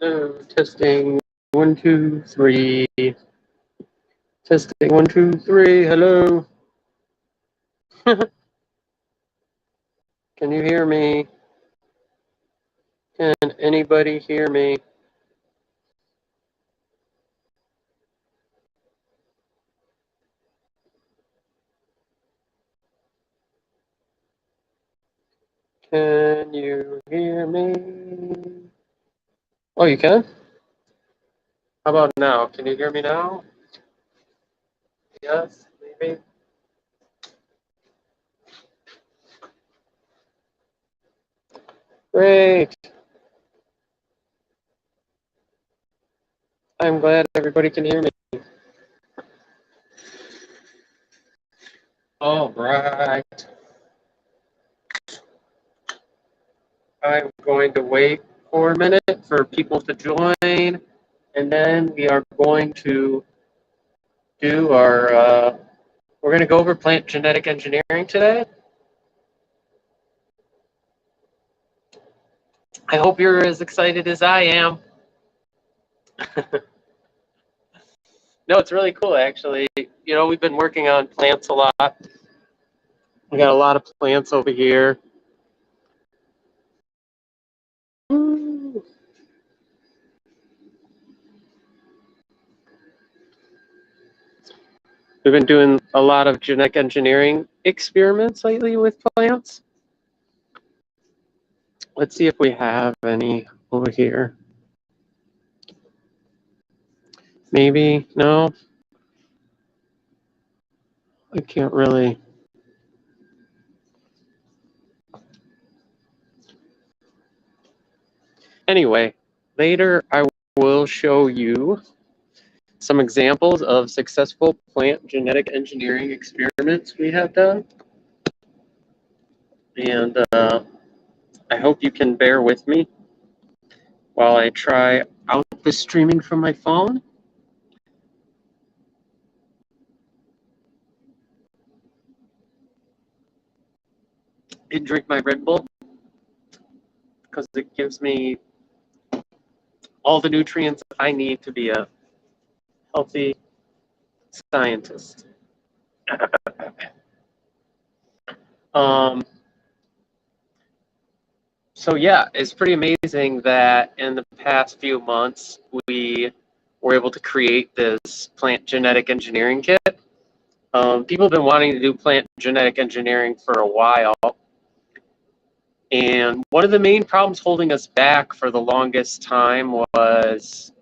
Testing 1, 2, 3. Testing 1, 2, 3. Hello. Can you hear me? Can anybody hear me? Can you hear me? Oh, you can? How about now? Can you hear me now? Yes, maybe. Great. I'm glad everybody can hear me. All right. I'm going to wait for a minute for people to join, and then we are going to do our, we're going to go over plant genetic engineering today. I hope you're as excited as I am. No, it's really cool, actually. You know, we've been working on plants a lot. We got a lot of plants over here. We've been doing a lot of genetic engineering experiments lately with plants. Let's see if we have any over here. Maybe, no. I can't really. Anyway, later I will show you some examples of successful plant genetic engineering experiments we have done. And I hope you can bear with me while I try out the streaming from my phone. And drink my Red Bull because it gives me all the nutrients I need to be a healthy scientist. So yeah, it's pretty amazing that in the past few months we were able to create this plant genetic engineering kit. People have been wanting to do plant genetic engineering for a while. And one of the main problems holding us back for the longest time was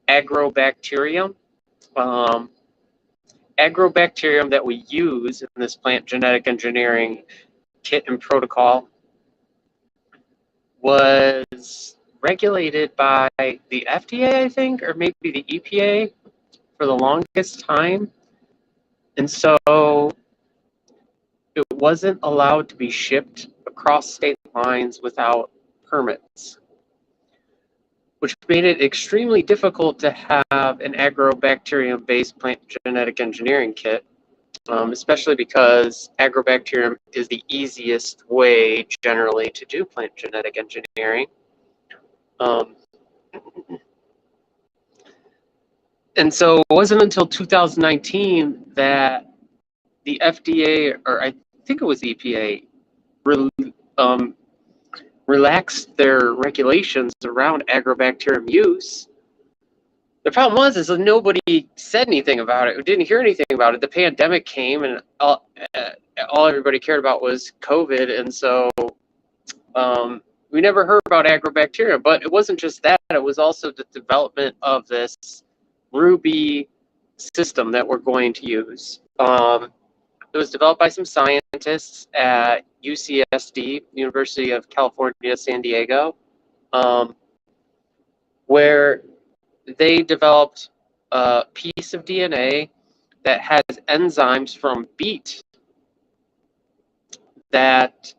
agrobacterium. Agrobacterium that we use in this plant genetic engineering kit and protocol was regulated by the FDA, I think, or maybe the EPA for the longest time. And so it wasn't allowed to be shipped across state lines without permits, which made it extremely difficult to have an agrobacterium-based plant genetic engineering kit, especially because agrobacterium is the easiest way generally to do plant genetic engineering. And so it wasn't until 2019 that the FDA, or I think it was the EPA, relaxed their regulations around agrobacterium use. The problem was is that nobody said anything about it. We didn't hear anything about it. The pandemic came, and all everybody cared about was COVID, and so we never heard about agrobacterium. But it wasn't just that; it was also the development of this Ruby system that we're going to use. It was developed by some scientists at UCSD, University of California, San Diego, where they developed a piece of DNA that has enzymes from beet that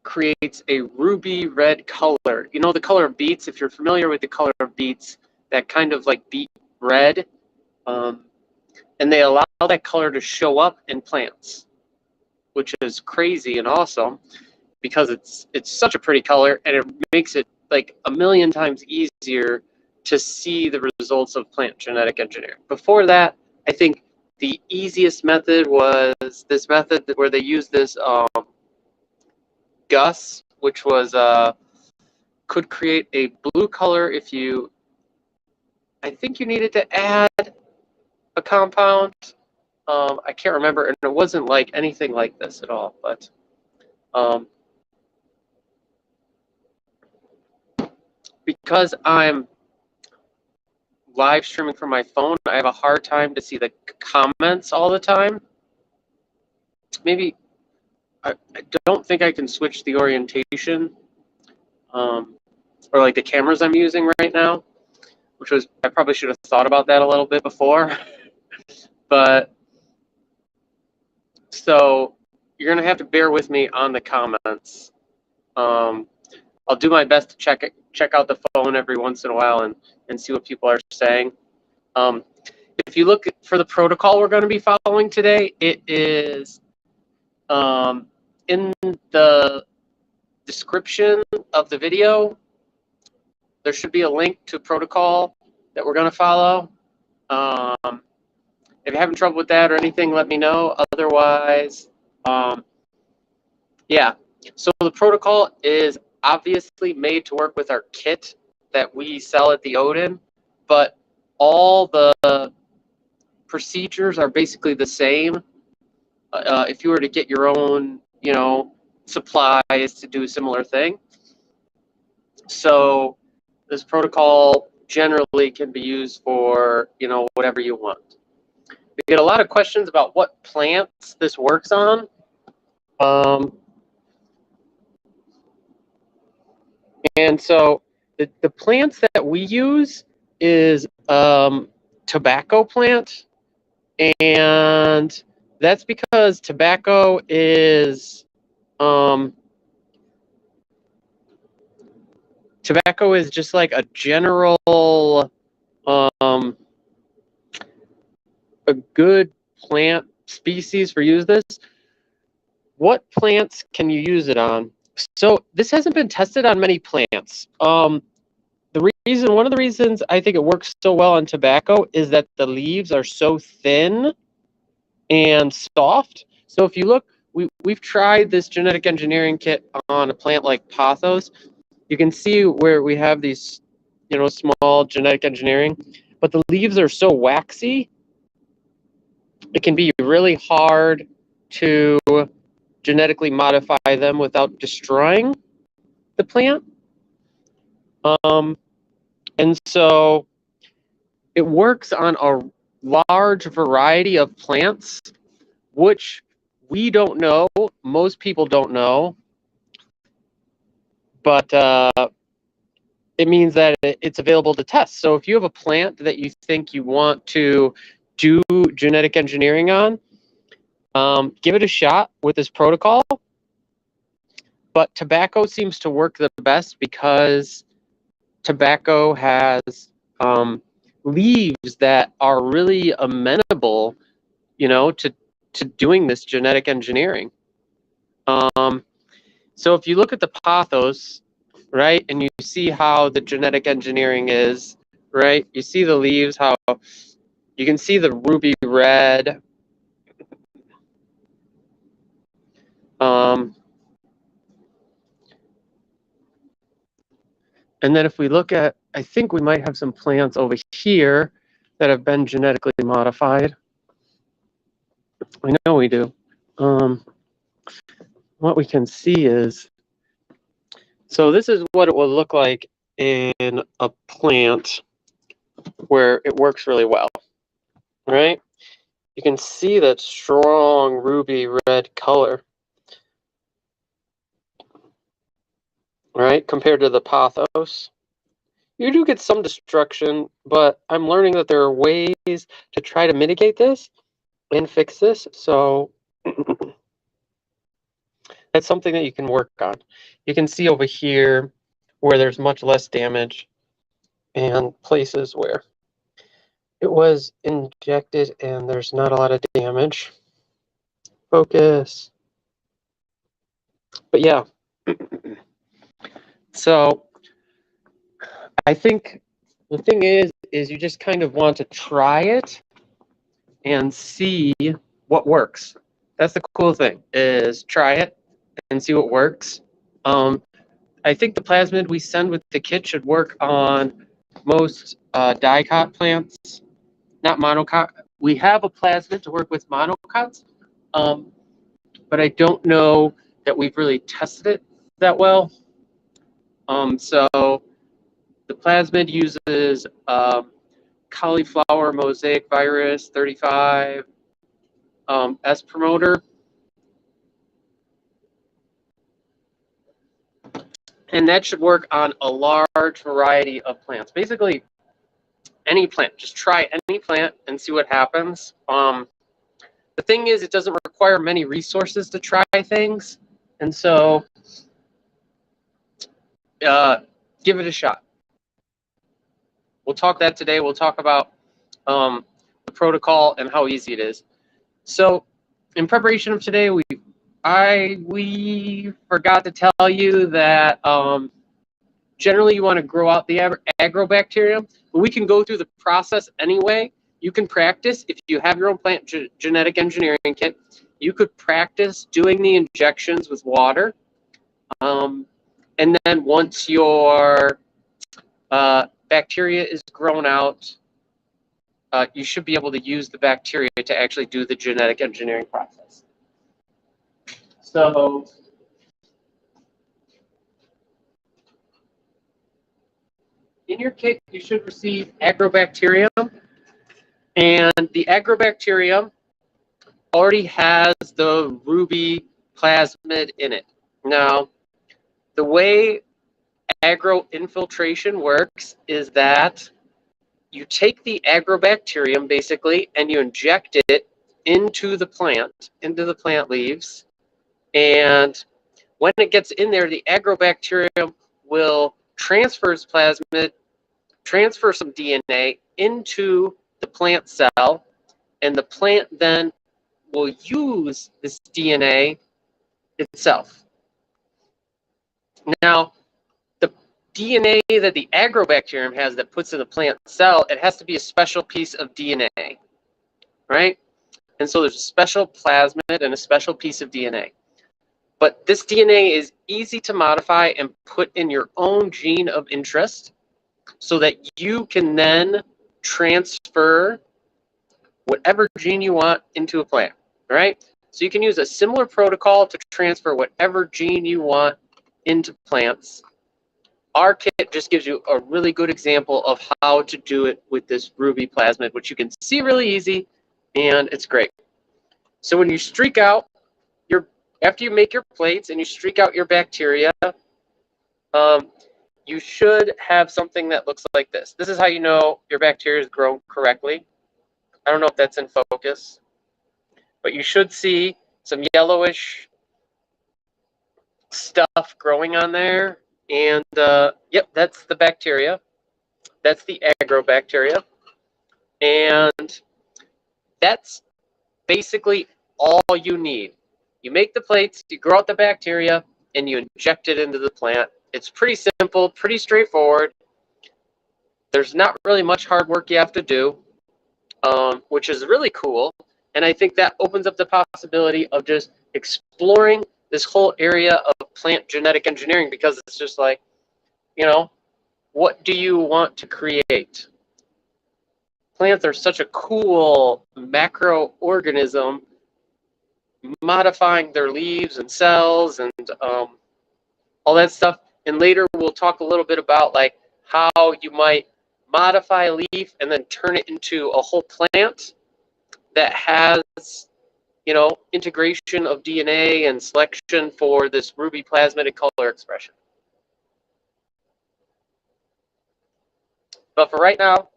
creates a ruby red color. You know the color of beets? If you're familiar with the color of beets, that kind of like beet red, and they allow that color to show up in plants, which is crazy and awesome because it's such a pretty color, and it makes it like a million times easier to see the results of plant genetic engineering. Before that, I think the easiest method was this method where they used this Gus, which was could create a blue color if you, I think you needed to add a compound. I can't remember, and it wasn't like anything like this at all, but because I'm live streaming from my phone, I have a hard time to see the comments all the time. Maybe I don't think I can switch the orientation or like the cameras I'm using right now, which was, I probably should have thought about that a little bit before. But so you're gonna have to bear with me on the comments. I'll do my best to check out the phone every once in a while and see what people are saying. If you look for the protocol we're going to be following today, it is in the description of the video. There should be a link to protocol that we're going to follow. If you're having trouble with that or anything, let me know. Otherwise, yeah. So the protocol is obviously made to work with our kit that we sell at the Odin, but all the procedures are basically the same. If you were to get your own, supplies to do a similar thing. So this protocol generally can be used for, whatever you want. We get a lot of questions about what plants this works on. And so the plants that we use is tobacco plant. And that's because tobacco is just like a general a good plant species for use this. What plants can you use it on? So this hasn't been tested on many plants. One of the reasons I think it works so well on tobacco is that the leaves are so thin and soft. So if you look, we've tried this genetic engineering kit on a plant like pothos. You can see where we have these, small genetic engineering, but the leaves are so waxy, it can be really hard to genetically modify them without destroying the plant. And so it works on a large variety of plants, which we don't know, most people don't know, but it means that it's available to test. So if you have a plant that you think you want to do genetic engineering on, give it a shot with this protocol. But tobacco seems to work the best because tobacco has leaves that are really amenable, to doing this genetic engineering. So if you look at the pothos, right, and you see how the genetic engineering is, right, you see the leaves, how you can see the ruby red. And then if we look at, I think we might have some plants over here that have been genetically modified. I know we do. What we can see is, so this is what it will look like in a plant where it works really well, right? You can see that strong ruby red color, right, compared to the pothos. You do get some destruction, but I'm learning that there are ways to try to mitigate this and fix this. So that's something that you can work on. You can see over here where there's much less damage and places where it was injected and there's not a lot of damage. Focus. But yeah. So I think the thing is you just kind of want to try it and see what works. That's the cool thing, is try it and see what works. I think the plasmid we send with the kit should work on most dicot plants, not monocot. We have a plasmid to work with monocots, but I don't know that we've really tested it that well. So the plasmid uses cauliflower mosaic virus 35 S promoter. And that should work on a large variety of plants. Basically, any plant. Just try any plant and see what happens. The thing is, it doesn't require many resources to try things. And so give it a shot. We'll talk that today. We'll talk about the protocol and how easy it is. So in preparation of today, we forgot to tell you that generally you want to grow out the agrobacterium, but we can go through the process anyway. You can practice if you have your own plant genetic engineering kit. You could practice doing the injections with water, and then once your bacteria is grown out, you should be able to use the bacteria to actually do the genetic engineering process. So in your kit, you should receive agrobacterium, and the agrobacterium already has the ruby plasmid in it. Now, the way agro-infiltration works is that you take the agrobacterium basically and you inject it into the plant leaves, and when it gets in there, the agrobacterium will transfer its plasmid, transfer some DNA into the plant cell, and the plant then will use this DNA itself. Now, the DNA that the agrobacterium has that puts in the plant cell, it has to be a special piece of DNA, right? And so there's a special plasmid and a special piece of DNA. But this DNA is easy to modify and put in your own gene of interest so that you can then transfer whatever gene you want into a plant, right? So you can use a similar protocol to transfer whatever gene you want into plants. Our kit just gives you a really good example of how to do it with this ruby plasmid, which you can see really easy, and it's great. So when you streak out after you make your plates and you streak out your bacteria, you should have something that looks like this. This is how you know your bacteria is grown correctly. I don't know if that's in focus, but you should see some yellowish stuff growing on there. And yep, that's the bacteria. That's the agrobacteria. And that's basically all you need. You make the plates, you grow out the bacteria, and you inject it into the plant. It's pretty simple, pretty straightforward. There's not really much hard work you have to do, which is really cool. And I think that opens up the possibility of just exploring this whole area of plant genetic engineering, because it's just like, you know, what do you want to create? Plants are such a cool macroorganism, modifying their leaves and cells and all that stuff. And later we'll talk a little bit about like how you might modify a leaf and then turn it into a whole plant that has, you know, integration of DNA and selection for this ruby plasmidic color expression. But for right now,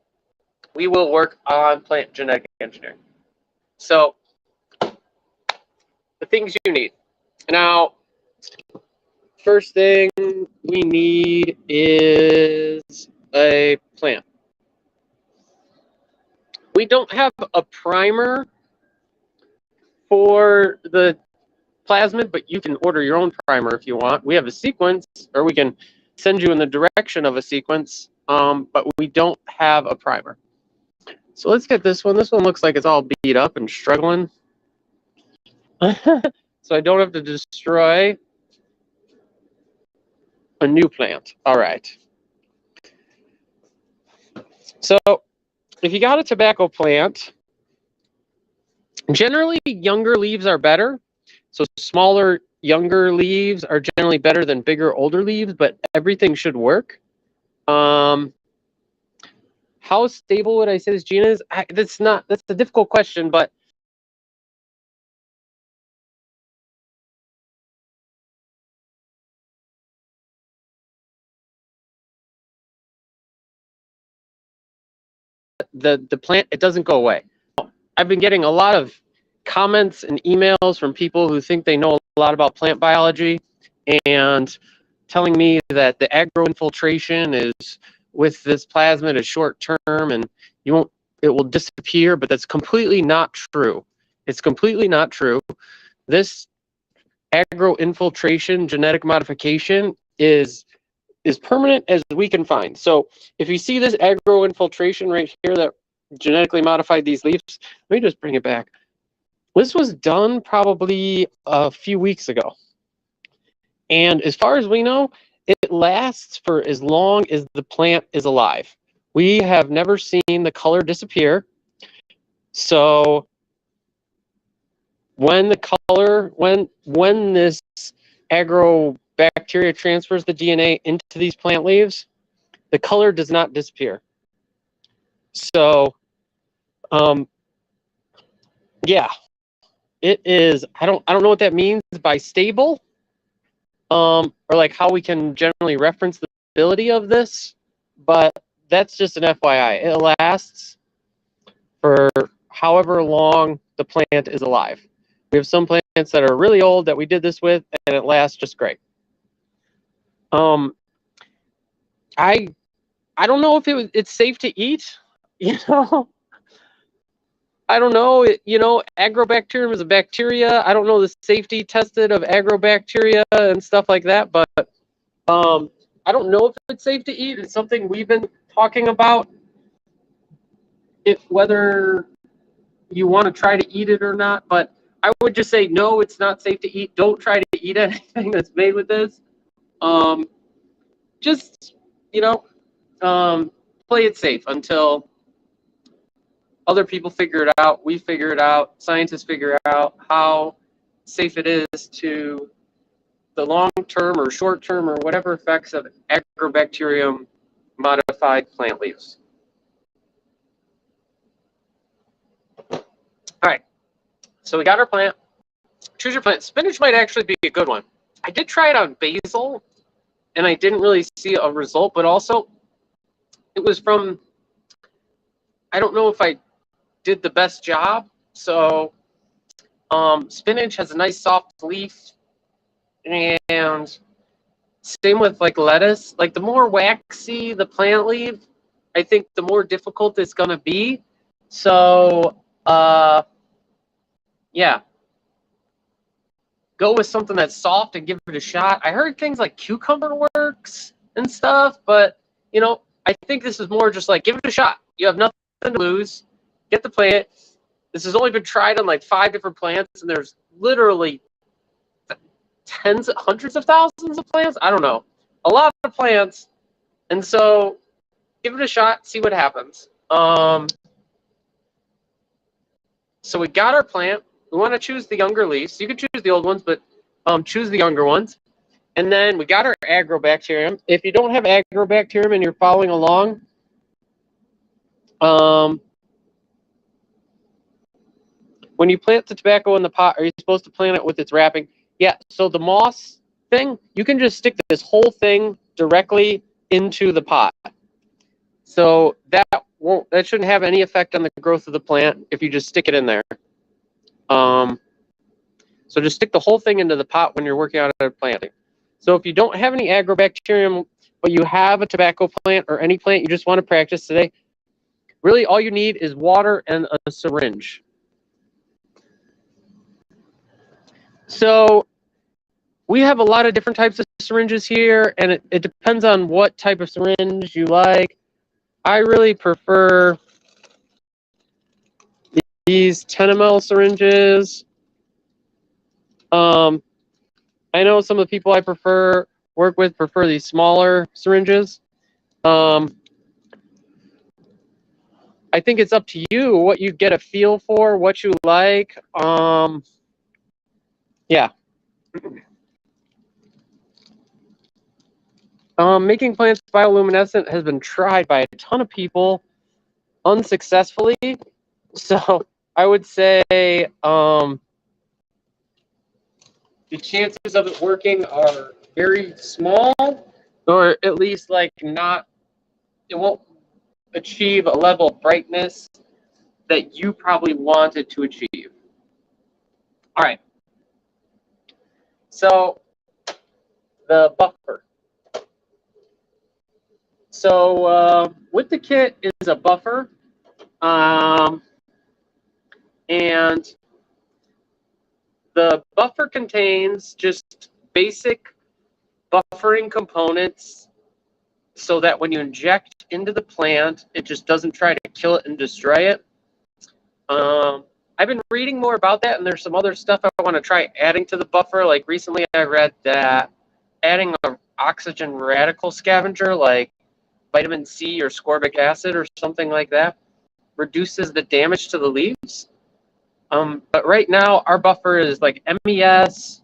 we will work on plant genetic engineering. So the things you need. Now, first thing we need is a plant. We don't have a primer for the plasmid, but you can order your own primer if you want. We have a sequence, or we can send you in the direction of a sequence but we don't have a primer. So let's get this one. This one looks like it's all beat up and struggling. So I don't have to destroy a new plant. All right. So if you got a tobacco plant, generally younger leaves are better. So smaller, younger leaves are generally better than bigger, older leaves, but everything should work. How stable would I say this gene is? That's a difficult question, but the plant, it doesn't go away. I've been getting a lot of comments and emails from people who think they know a lot about plant biology and telling me that the agroinfiltration is with this plasmid is short term and it will disappear, but that's completely not true. It's completely not true. This agroinfiltration genetic modification is permanent as we can find. So if you see this agroinfiltration right here that genetically modified these leaves, let me just bring it back. This was done probably a few weeks ago. And as far as we know, it lasts for as long as the plant is alive. We have never seen the color disappear. So when the color, when this agrobacteria transfers the DNA into these plant leaves, the color does not disappear. So, yeah, it is. I don't know what that means by stable, or like how we can generally reference the ability of this, but that's just an FYI. It lasts for however long the plant is alive. We have some plants that are really old that we did this with, and it lasts just great. I don't know if it's safe to eat. You know, I don't know. Agrobacterium is a bacteria. I don't know the safety tested of agrobacteria and stuff like that, but I don't know if it's safe to eat. It's something we've been talking about. Whether you want to try to eat it or not, but I would just say no, it's not safe to eat. Don't try to eat anything that's made with this. Just play it safe until other people figure it out. We figure it out. Scientists figure out how safe it is to the long-term or short-term or whatever effects of agrobacterium modified plant leaves. All right, so we got our plant. Choose your plant. Spinach might actually be a good one. I did try it on basil, and I didn't really see a result, but also it was from, I don't know if I did the best job. So spinach has a nice soft leaf, and same with like lettuce. Like the more waxy the plant leaf, I think the more difficult it's gonna be. So yeah, go with something that's soft and give it a shot. I heard things like cucumber works and stuff, but I think this is more just like give it a shot. You have nothing to lose. Get the plant. This has only been tried on like 5 different plants, and there's literally hundreds of thousands of plants. I don't know, a lot of plants, and so give it a shot. See what happens. So we got our plant. We want to choose the younger leaves. You can choose the old ones, but choose the younger ones. And then we got our agrobacterium. If you don't have agrobacterium and you're following along, when you plant the tobacco in the pot, are you supposed to plant it with its wrapping? Yeah, so the moss thing, you can just stick this whole thing directly into the pot. So that shouldn't have any effect on the growth of the plant if you just stick it in there. So just stick the whole thing into the pot when you're working on a planting. So if you don't have any agrobacterium, but you have a tobacco plant or any plant you just want to practice today, really all you need is water and a syringe. So we have a lot of different types of syringes here, and it depends on what type of syringe you like. I really prefer these 10 ml syringes. I know some of the people I work with prefer these smaller syringes. I think it's up to you what you get a feel for, what you like. Yeah. Making plants bioluminescent has been tried by a ton of people unsuccessfully. So I would say the chances of it working are very small, or at least like not, it won't achieve a level of brightness that you probably wanted to achieve. All right. So the buffer. So with the kit is a buffer, and the buffer contains just basic buffering components so that when you inject into the plant, it just doesn't try to kill it and destroy it. I've been reading more about that, and there's some other stuff I want to try adding to the buffer. Like recently I read that adding an oxygen radical scavenger like vitamin C or ascorbic acid or something like that reduces the damage to the leaves. But right now our buffer is like MES,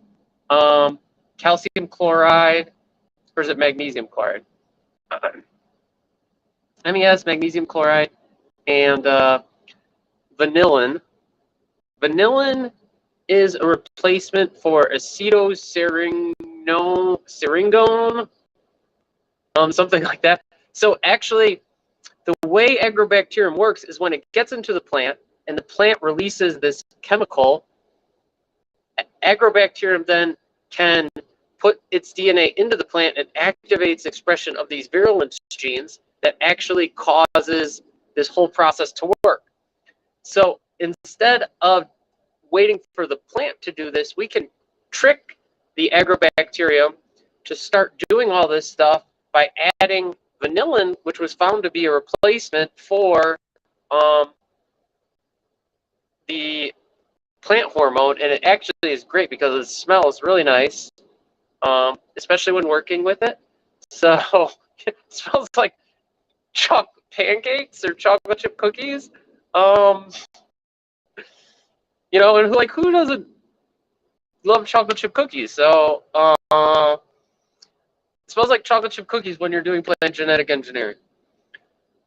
calcium chloride, or is it magnesium chloride? MES, magnesium chloride, and vanillin. Vanillin is a replacement for acetylsyringone, something like that. So actually, the way agrobacterium works is when it gets into the plant and the plant releases this chemical, agrobacterium then can put its DNA into the plant and activates expression of these virulence genes that actually causes this whole process to work. So instead of waiting for the plant to do this, we can trick the agrobacterium to start doing all this stuff by adding vanillin, which was found to be a replacement for the plant hormone, and it actually is great because it smells really nice, especially when working with it. So it smells like chocolate pancakes or chocolate chip cookies. You know, and like who doesn't love chocolate chip cookies? So it smells like chocolate chip cookies when you're doing plant genetic engineering.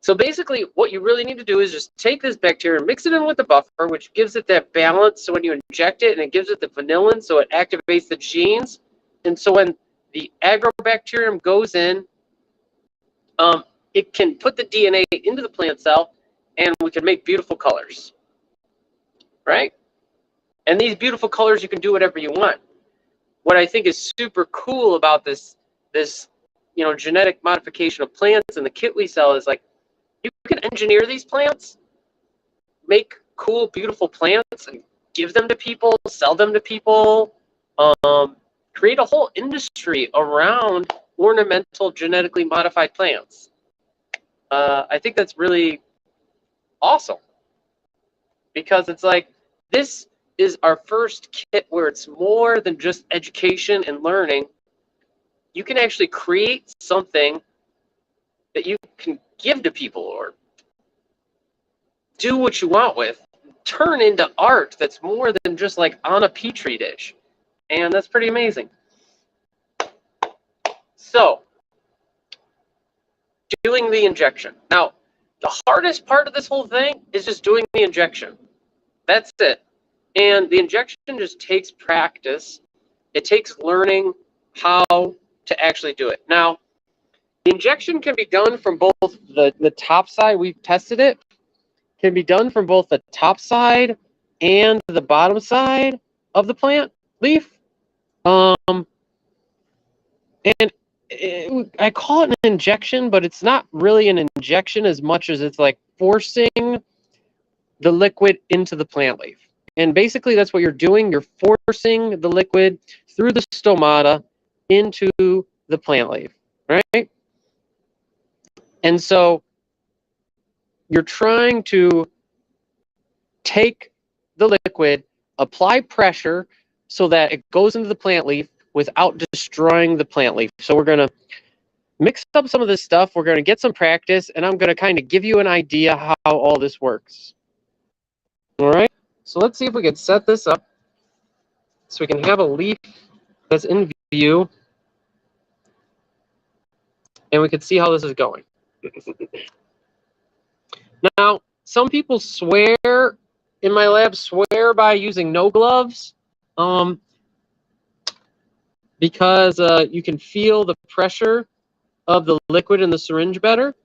So basically, what you really need to do is just take this bacteria, mix it in with the buffer, which gives it that balance. So when you inject it, and it gives it the vanillin, so it activates the genes. And so when the agrobacterium goes in, it can put the DNA into the plant cell, and we can make beautiful colors, right? And these beautiful colors, you can do whatever you want. What I think is super cool about this genetic modification of plants and the kit we sell is like, you can engineer these plants, make cool, beautiful plants, and give them to people, sell them to people, create a whole industry around ornamental genetically modified plants. I think that's really awesome because it's like, this is our first kit where it's more than just education and learning. You can actually create something that you can give to people or do what you want with, turn into art that's more than just like on a petri dish. And that's pretty amazing. So, doing the injection. Now, the hardest part of this whole thing is just doing the injection. That's it. And the injection just takes practice. It takes learning how to actually do it. Now, the injection can be done from both the top side. We've tested it. Can be done from both the top side and the bottom side of the plant leaf. And I call it an injection, but it's not really an injection as much as it's like forcing the liquid into the plant leaf. And basically that's what you're doing. You're forcing the liquid through the stomata into the plant leaf, right? And so you're trying to take the liquid, apply pressure so that it goes into the plant leaf without destroying the plant leaf. So we're going to mix up some of this stuff. We're going to get some practice, and I'm going to kind of give you an idea how all this works. All right? So let's see if we can set this up so we can have a leaf that's in view, and we can see how this is going. Now, some people swear in my lab, swear by using no gloves, because you can feel the pressure of the liquid in the syringe better.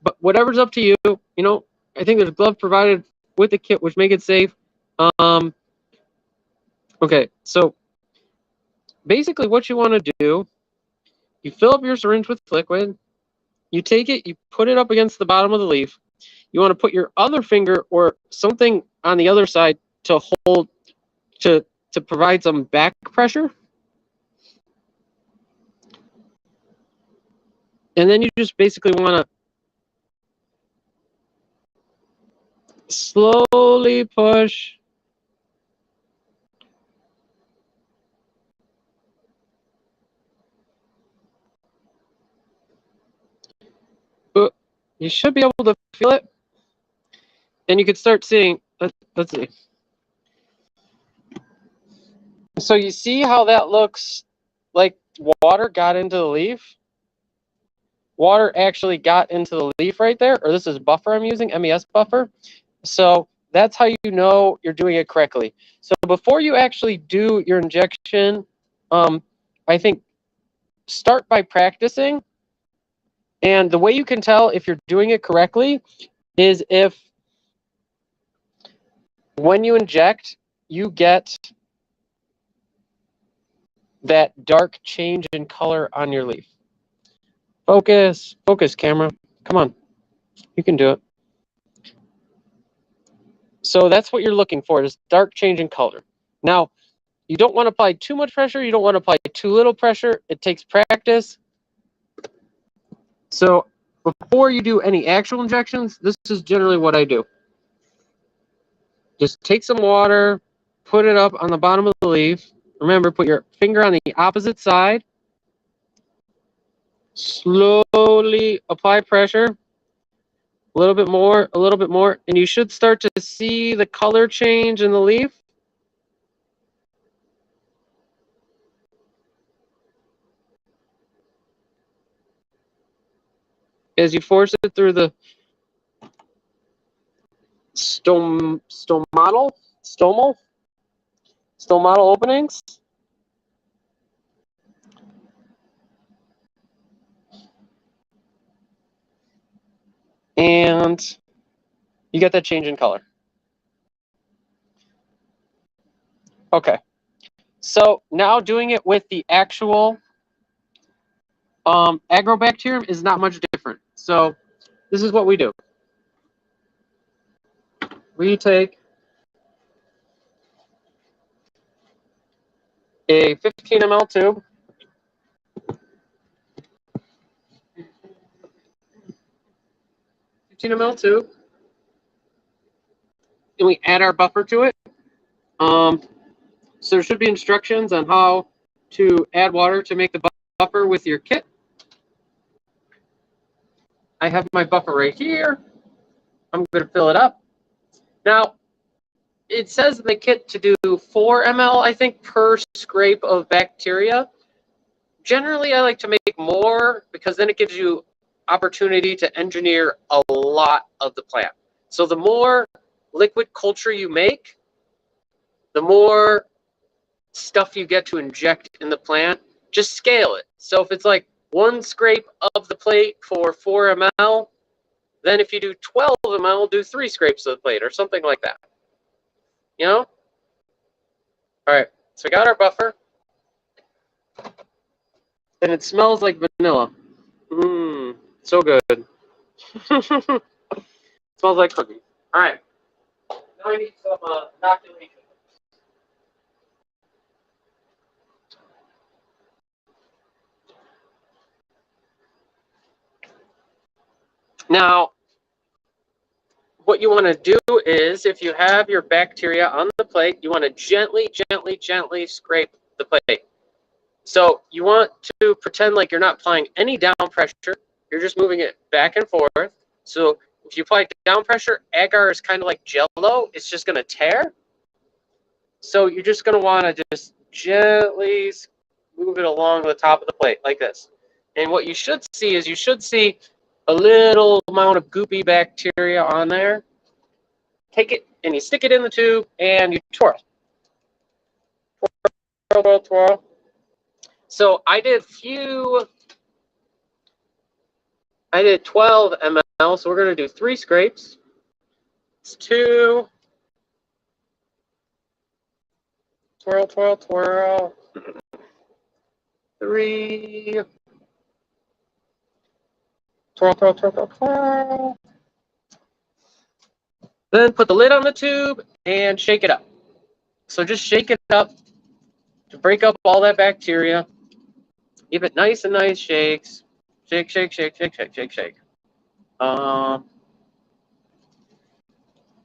But whatever's up to you, you know, I think there's a glove provided with the kit, which make it safe. Okay, so basically what you want to do, you fill up your syringe with liquid, you take it, you put it up against the bottom of the leaf. You want to put your other finger or something on the other side to hold, to provide some back pressure. And then you just basically want to slowly push you should be able to feel it, and you can start seeing, let's see. So you see how that looks like water got into the leaf? Water actually got into the leaf right there, or this is buffer I'm using, MES buffer. So that's how you know you're doing it correctly. So before you actually do your injection, I think start by practicing. And the way you can tell if you're doing it correctly is if when you inject, you get that dark change in color on your leaf. Focus, focus, camera. Come on, you can do it. So that's what you're looking for, is dark change in color. Now, you don't want to apply too much pressure. You don't want to apply too little pressure. It takes practice. So before you do any actual injections, this is generally what I do. Just take some water, put it up on the bottom of the leaf. Remember, put your finger on the opposite side. Slowly apply pressure. A little bit more, and you should start to see the color change in the leaf. As you force it through the stomal openings. And you get that change in color. Okay. So now doing it with the actual agrobacterium is not much different. So this is what we do. We take a 15 ml tube. And we add our buffer to it. So there should be instructions on how to add water to make the buffer with your kit. I have my buffer right here. I'm going to fill it up. Now, it says in the kit to do 4 ml, I think, per scrape of bacteria. Generally, I like to make more because then it gives you opportunity to engineer a lot of the plant. So the more liquid culture you make, the more stuff you get to inject in the plant. Just scale it. So if it's like 1 scrape of the plate for 4 ml, then if you do 12 ml, do 3 scrapes of the plate or something like that. You know? All right, so we got our buffer. And it smells like vanilla. Mmm, so good. Smells like cookies. All right. Now I need some inoculation. Now, what you want to do is, if you have your bacteria on the plate, you want to gently, gently, gently scrape the plate. So you want to pretend like you're not applying any down pressure. You're just moving it back and forth. So if you apply down pressure, agar is kind of like Jell-O. It's just going to tear. So you're just going to want to just gently move it along the top of the plate like this. And what you should see is a little amount of goopy bacteria on there. Take it and you stick it in the tube and you twirl. Twirl, twirl, twirl. So I did 12 ml, so we're going to do 3 scrapes. It's 2. Twirl, twirl, twirl. 3. Twirl, twirl, twirl, twirl, twirl. Then put the lid on the tube and shake it up. So just shake it up to break up all that bacteria. Give it nice and nice shakes. Shake, shake, shake, shake, shake, shake, shake.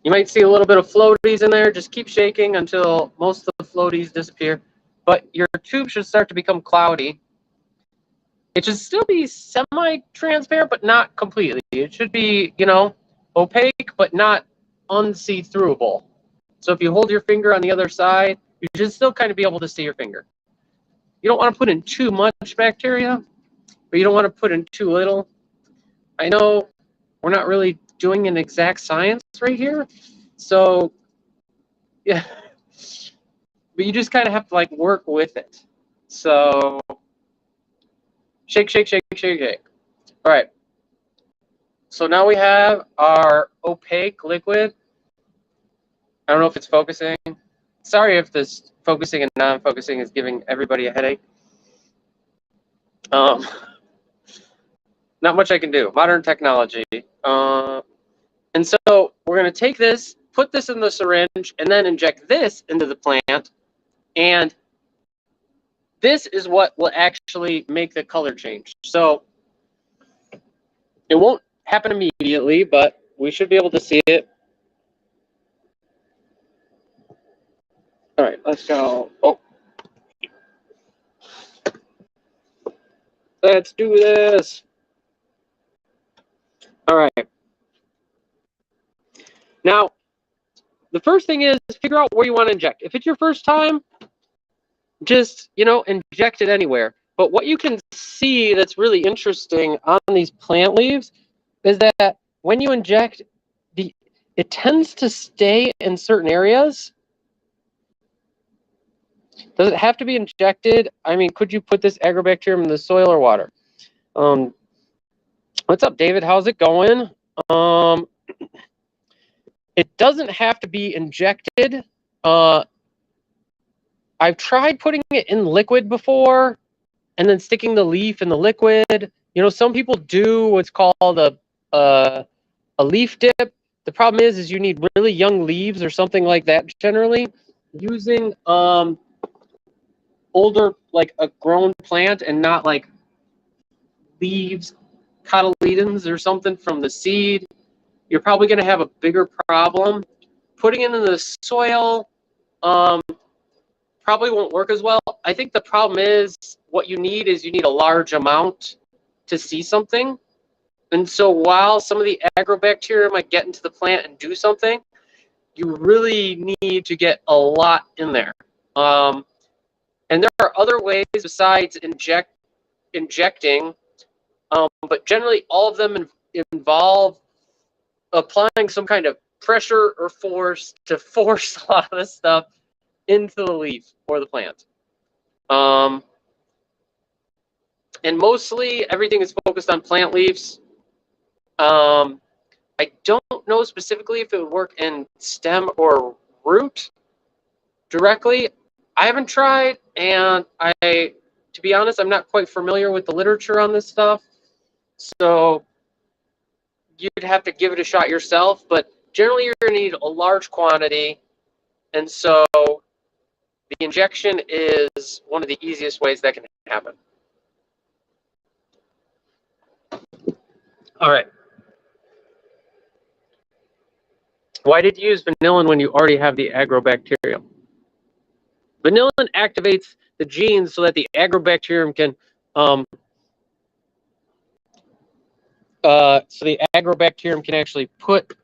You might see a little bit of floaties in there. Just keep shaking until most of the floaties disappear. But your tube should start to become cloudy. It should still be semi-transparent, but not completely. It should be, opaque, but not unsee-throughable. So if you hold your finger on the other side, you should still kind of be able to see your finger. You don't want to put in too much bacteria, but you don't want to put in too little. I know we're not really doing an exact science right here, so yeah, but you just kind of have to like work with it. So shake, shake, shake, shake, shake. All right. So now we have our opaque liquid. I don't know if it's focusing. Sorry if this focusing and non-focusing is giving everybody a headache. Not much I can do. Modern technology. And so we're going to take this, put this in the syringe, and then inject this into the plant. And this is what will actually make the color change. So it won't happen immediately, but we should be able to see it. All right, let's go. Oh. Let's do this. All right. Now, the first thing is figure out where you want to inject. If it's your first time, just, inject it anywhere. But what you can see that's really interesting on these plant leaves is that when you inject, it tends to stay in certain areas. Does it have to be injected? I mean, could you put this agrobacterium in the soil or water? What's up, David? How's it going? It doesn't have to be injected. I've tried putting it in liquid before and then sticking the leaf in the liquid. Some people do what's called a leaf dip. The problem is you need really young leaves or something like that generally. Using older, like a grown plant and not like leaves, cotyledons or something from the seed, you're probably going to have a bigger problem. Putting it in the soil probably won't work as well. I think the problem is what you need is a large amount to see something. And so while some of the agrobacteria might get into the plant and do something, you really need to get a lot in there. And there are other ways besides injecting, but generally all of them involve applying some kind of pressure or force to force a lot of this stuff into the leaf or the plant. And mostly everything is focused on plant leaves. I don't know specifically if it would work in stem or root directly. I haven't tried, and to be honest, I'm not quite familiar with the literature on this stuff. So you'd have to give it a shot yourself, but generally you're going to need a large quantity. And so the injection is one of the easiest ways that can happen. All right. Why did you use vanillin when you already have the agrobacterium? Vanillin activates the genes so that the agrobacterium can actually put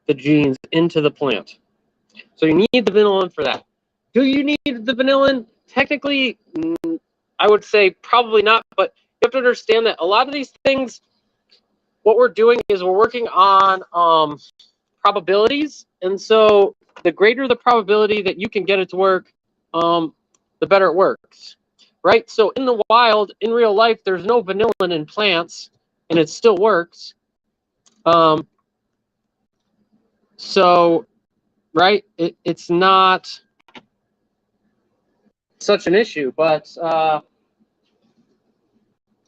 the genes into the plant. So you need the vanillin for that. Do you need the vanillin? Technically, I would say probably not, but you have to understand that a lot of these things, what we're doing is we're working on probabilities, and so the greater the probability that you can get it to work, the better it works, right? So in the wild, in real life, there's no vanillin in plants, and it still works. So, right, it's not such an issue, but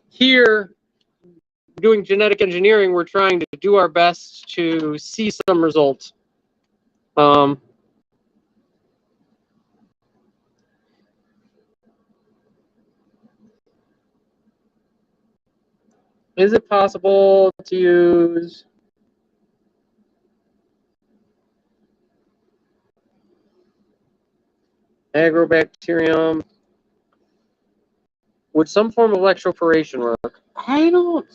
here, doing genetic engineering, we're trying to do our best to see some results. Is it possible to use agrobacterium? Would some form of electroporation work? I don't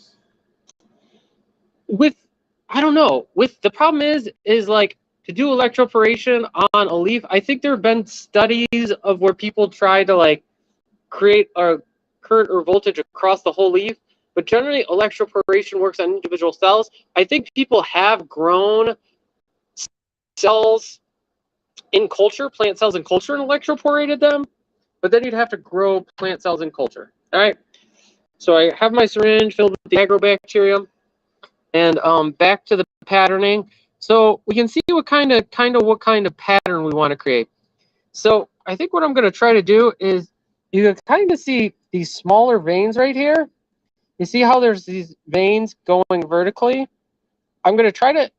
know. With the problem is like to do electroporation on a leaf. I think there have been studies of where people try to like create a current or voltage across the whole leaf, but generally electroporation works on individual cells. I think people have grown cells in culture, plant cells in culture, and electroporated them, but then you'd have to grow plant cells in culture. All right. So I have my syringe filled with the agrobacterium, and back to the patterning. So we can see what kind of pattern we want to create. So I think what I'm going to try to do is you can kind of see these smaller veins right here. You see how there's these veins going vertically? I'm going to try to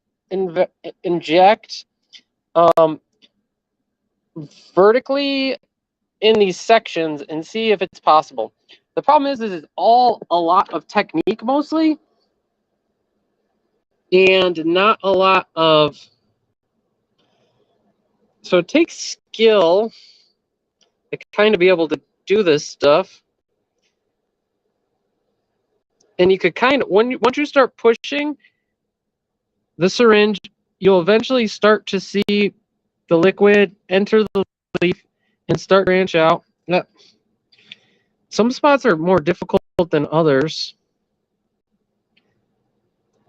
inject vertically in these sections and see if it's possible. The problem is it's all a lot of technique mostly, and not a lot of, so it takes skill to kind of be able to do this stuff. And you could kind of, once you start pushing the syringe, you'll eventually start to see the liquid enter the leaf and start to branch out. Now, some spots are more difficult than others,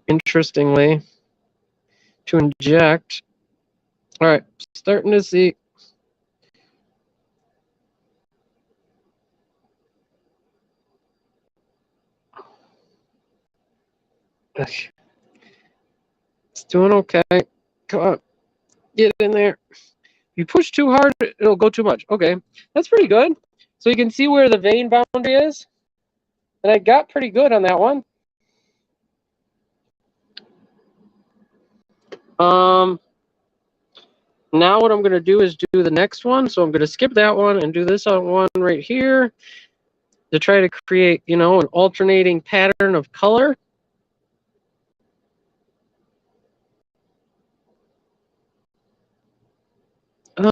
interestingly, to inject. All right, starting to see. It's doing okay. Come on, get in there. If you push too hard, it'll go too much. Okay, that's pretty good. So you can see where the vein boundary is. And I got pretty good on that one. Now what I'm going to do is do the next one. So I'm going to skip that one and do this one right here to try to create, an alternating pattern of color.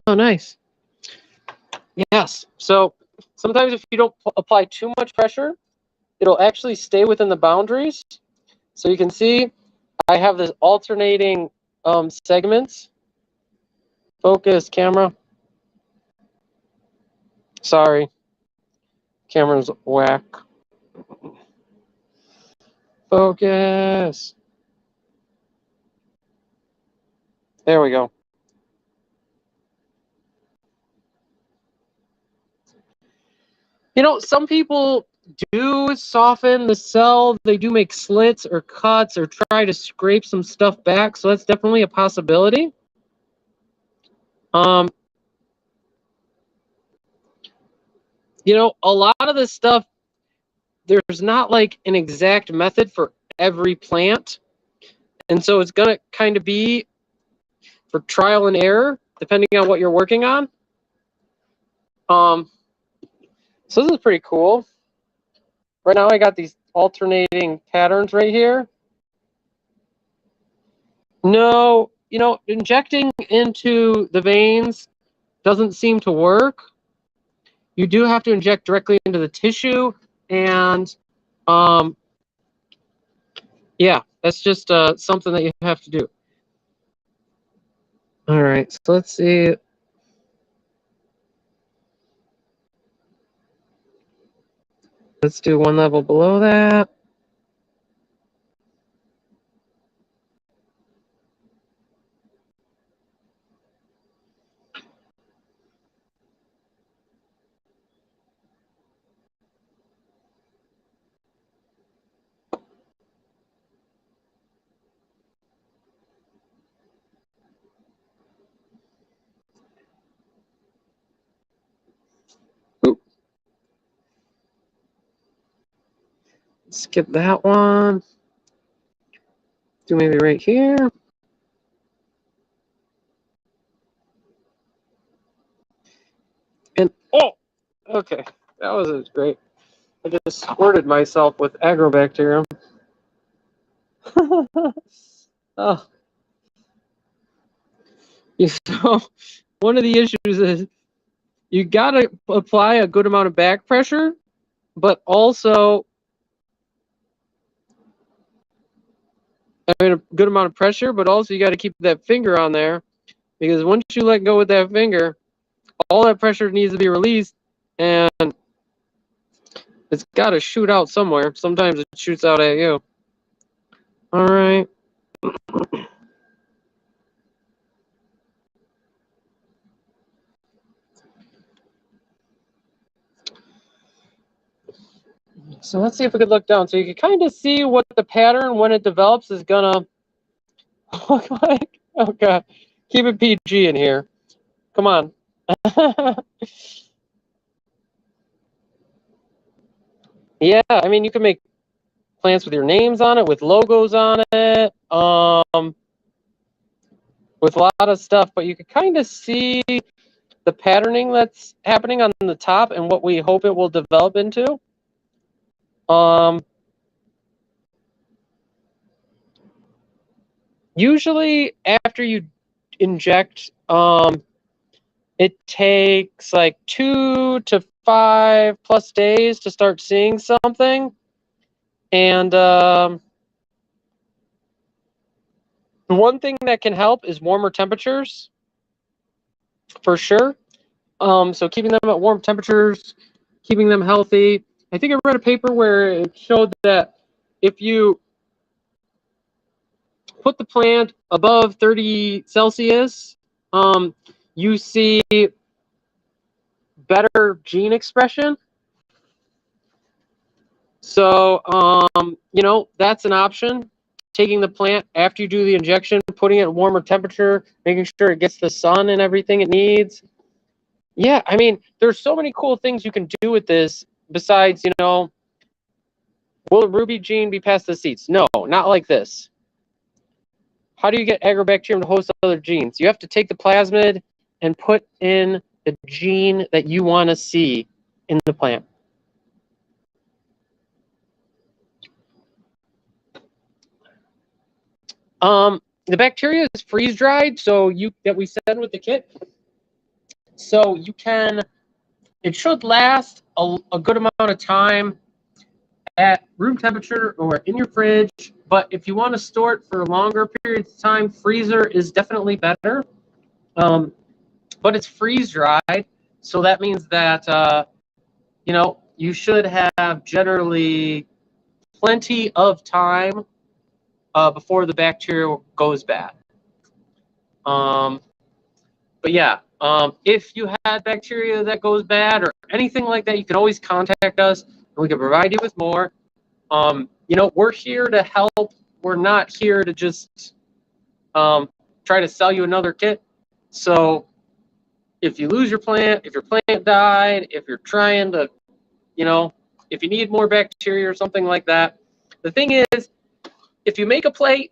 Oh, nice. Yes. So sometimes if you don't apply too much pressure, it'll actually stay within the boundaries. So you can see I have this alternating segments. Focus, camera. Sorry. Camera's whack. Focus. There we go. Some people do soften the cell. They do make slits or cuts or try to scrape some stuff back. So that's definitely a possibility. A lot of this stuff, there's not like an exact method for every plant. And so it's going to kind of be for trial and error, depending on what you're working on. So this is pretty cool. Right now I got these alternating patterns right here. No, you know, injecting into the veins doesn't seem to work. You do have to inject directly into the tissue, and yeah, that's just something that you have to do. All right, so let's see. Let's do one level below that. Oop. Skip that one. Do maybe right here. And oh, okay, that was great. I just squirted myself with agrobacterium. Oh, so one of the issues is you gotta apply a good amount of back pressure, but also a good amount of pressure, but also you got to keep that finger on there, because once you let go with that finger, all that pressure needs to be released, and it's got to shoot out somewhere. Sometimes it shoots out at you. All right. So let's see if we could look down. So you can kind of see what the pattern when it develops is gonna look like. Oh god, keep it PG in here. Come on. Yeah, I mean you can make plants with your names on it, with logos on it, with a lot of stuff. But you can kind of see the patterning that's happening on the top and what we hope it will develop into. Usually after you inject, it takes like 2 to 5 plus days to start seeing something. And one thing that can help is warmer temperatures, for sure. So keeping them at warm temperatures, keeping them healthy. I think I read a paper where it showed that if you put the plant above 30 Celsius, you see better gene expression. So, you know, that's an option. Taking the plant after you do the injection, putting it at warmer temperature, making sure it gets the sun and everything it needs. Yeah, I mean, there's so many cool things you can do with this besides, you know, will a ruby gene be past the seeds? No, not like this. How do you get agrobacterium to host other genes? You have to take the plasmid and put in the gene that you want to see in the plant. The bacteria is freeze dried, so that we send with the kit. So you can, it should last a good amount of time at room temperature or in your fridge. But if you want to store it for longer periods of time, freezer is definitely better. But it's freeze dried, so that means that you know, you should have generally plenty of time before the bacteria goes bad. But yeah, if you had bacteria that goes bad or anything like that, you can always contact us and we can provide you with more. You know, we're here to help. We're not here to just try to sell you another kit. So if you lose your plant, if your plant died, if you're trying to, you know, if you need more bacteria or something like that, the thing is, if you make a plate,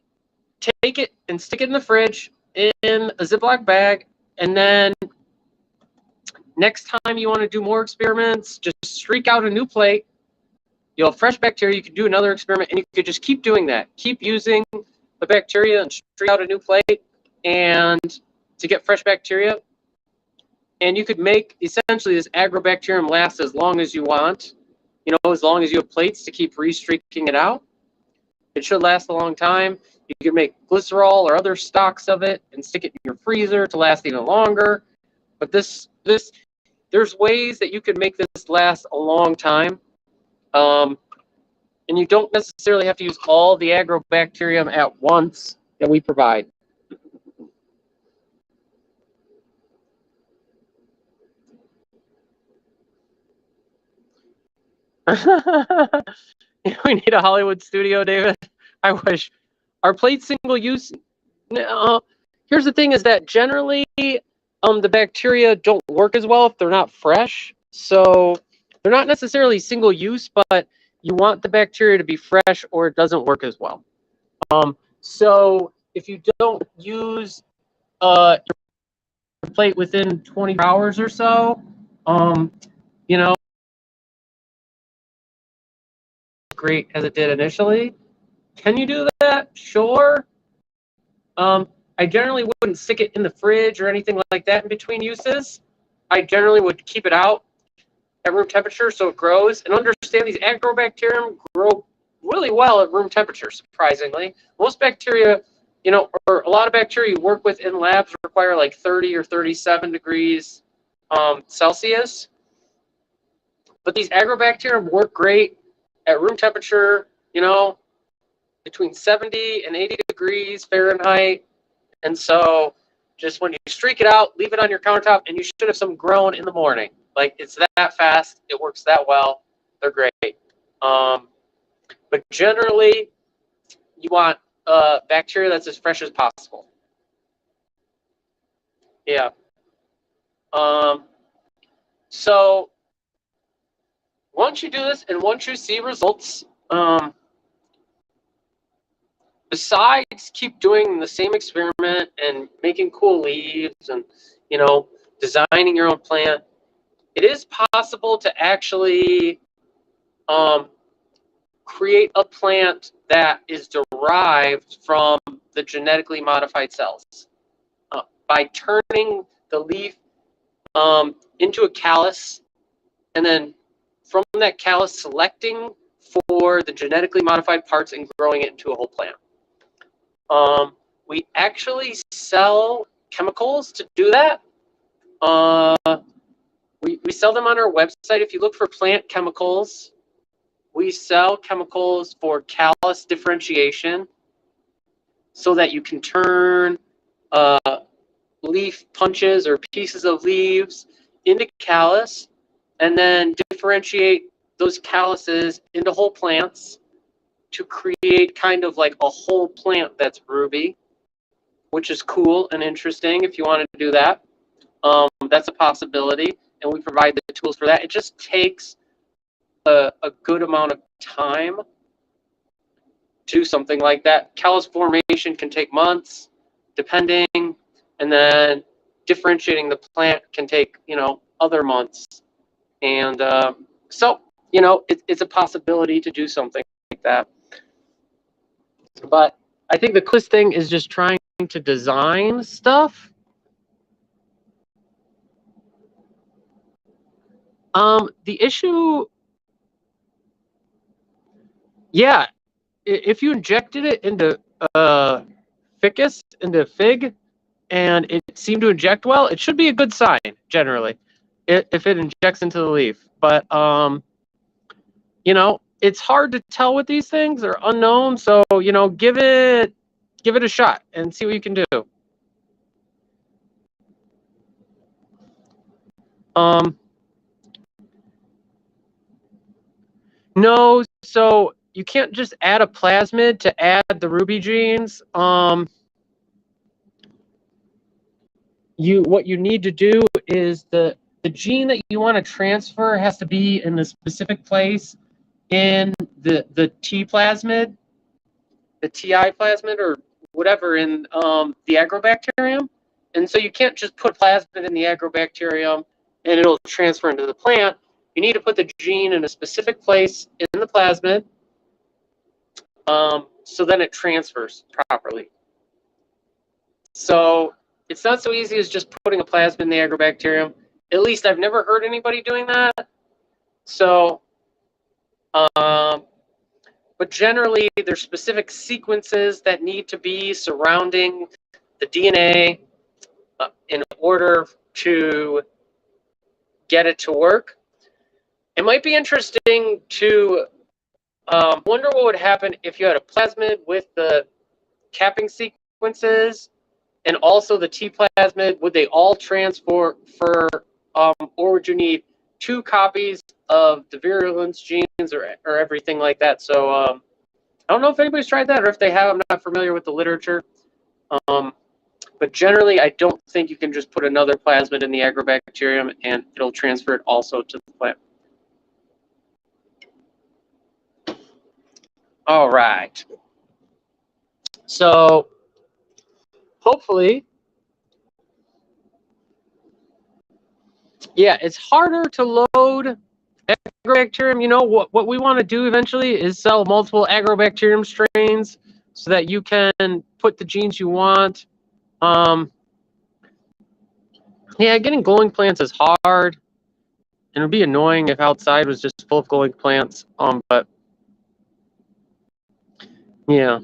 take it and stick it in the fridge in a Ziploc bag, and then next time you want to do more experiments, just streak out a new plate. You'll have fresh bacteria. You can do another experiment, and you could just keep doing that. Keep using the bacteria and streak out a new plate. and to get fresh bacteria. And you could make essentially this agrobacterium last as long as you want, as long as you have plates to keep restreaking it out. It should last a long time. You can make glycerol or other stocks of it and stick it in your freezer to last even longer. But there's ways that you can make this last a long time. And you don't necessarily have to use all the agrobacterium at once that we provide. We need a Hollywood studio, David. I wish. Our plate single use. Here's the thing: is that generally, the bacteria don't work as well if they're not fresh. So they're not necessarily single use, but you want the bacteria to be fresh, or it doesn't work as well. So if you don't use your plate within 24 hours or so, great as it did initially. Can you do that? Sure. I generally wouldn't stick it in the fridge or anything like that in between uses. I generally would keep it out at room temperature so it grows. And understand these agrobacterium grow really well at room temperature, surprisingly. Most bacteria, or a lot of bacteria you work with in labs require like 30 or 37 degrees Celsius. But these agrobacterium work great at room temperature, between 70 and 80 degrees Fahrenheit. And so just when you streak it out, leave it on your countertop, and you should have some grown in the morning. Like, it's that fast. It works that well. They're great. But generally, you want bacteria that's as fresh as possible. Yeah. So once you do this and once you see results, besides keep doing the same experiment and making cool leaves and, designing your own plant, it is possible to actually create a plant that is derived from the genetically modified cells by turning the leaf into a callus, and then from that callus selecting for the genetically modified parts and growing it into a whole plant. We actually sell chemicals to do that. We sell them on our website. If you look for plant chemicals, we sell chemicals for callus differentiation so that you can turn leaf punches or pieces of leaves into callus and then differentiate those calluses into whole plants to create kind of like a whole plant that's ruby, which is cool and interesting if you want to do that. That's a possibility, and we provide the tools for that. It just takes a good amount of time to do something like that. Callus formation can take months, depending, and then differentiating the plant can take, other months. And so, it's a possibility to do something like that. But I think the coolest thing is just trying to design stuff. The issue, yeah, if you injected it into ficus, into fig, and it seemed to inject well, it should be a good sign generally, if it injects into the leaf. But it's hard to tell with these things; they're unknown. So give it a shot and see what you can do. No, so you can't just add a plasmid to add the ruby genes. What you need to do is the gene that you want to transfer has to be in a specific place in the T plasmid, the TI plasmid, or whatever in the agrobacterium. And so you can't just put plasmid in the agrobacterium and it'll transfer into the plant. You need to put the gene in a specific place in the plasmid, so then it transfers properly. So it's not so easy as just putting a plasmid in the agrobacterium. At least I've never heard anybody doing that. So, but generally there's specific sequences that need to be surrounding the DNA in order to get it to work. It might be interesting to wonder what would happen if you had a plasmid with the capping sequences and also the T plasmid. Would they all transfer, or would you need 2 copies of the virulence genes or everything like that? So I don't know if anybody's tried that, or if they have. I'm not familiar with the literature. But generally, I don't think you can just put another plasmid in the agrobacterium and it'll transfer it also to the plant. All right. So hopefully, yeah, it's harder to load agrobacterium. You know, what we want to do eventually is sell multiple agrobacterium strains so that you can put the genes you want. Yeah, getting glowing plants is hard. And it would be annoying if outside was just full of glowing plants. But yeah.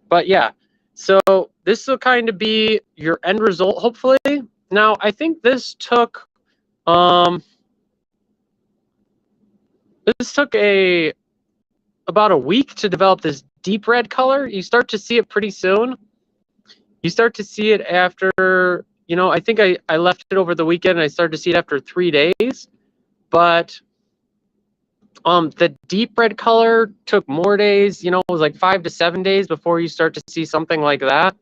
But yeah, so this will kind of be your end result, hopefully. Now, I think this took about a week to develop this deep red color. You start to see it pretty soon. You start to see it after, I think I left it over the weekend and I started to see it after 3 days. But the deep red color took more days. It was like 5 to 7 days before you start to see something like that.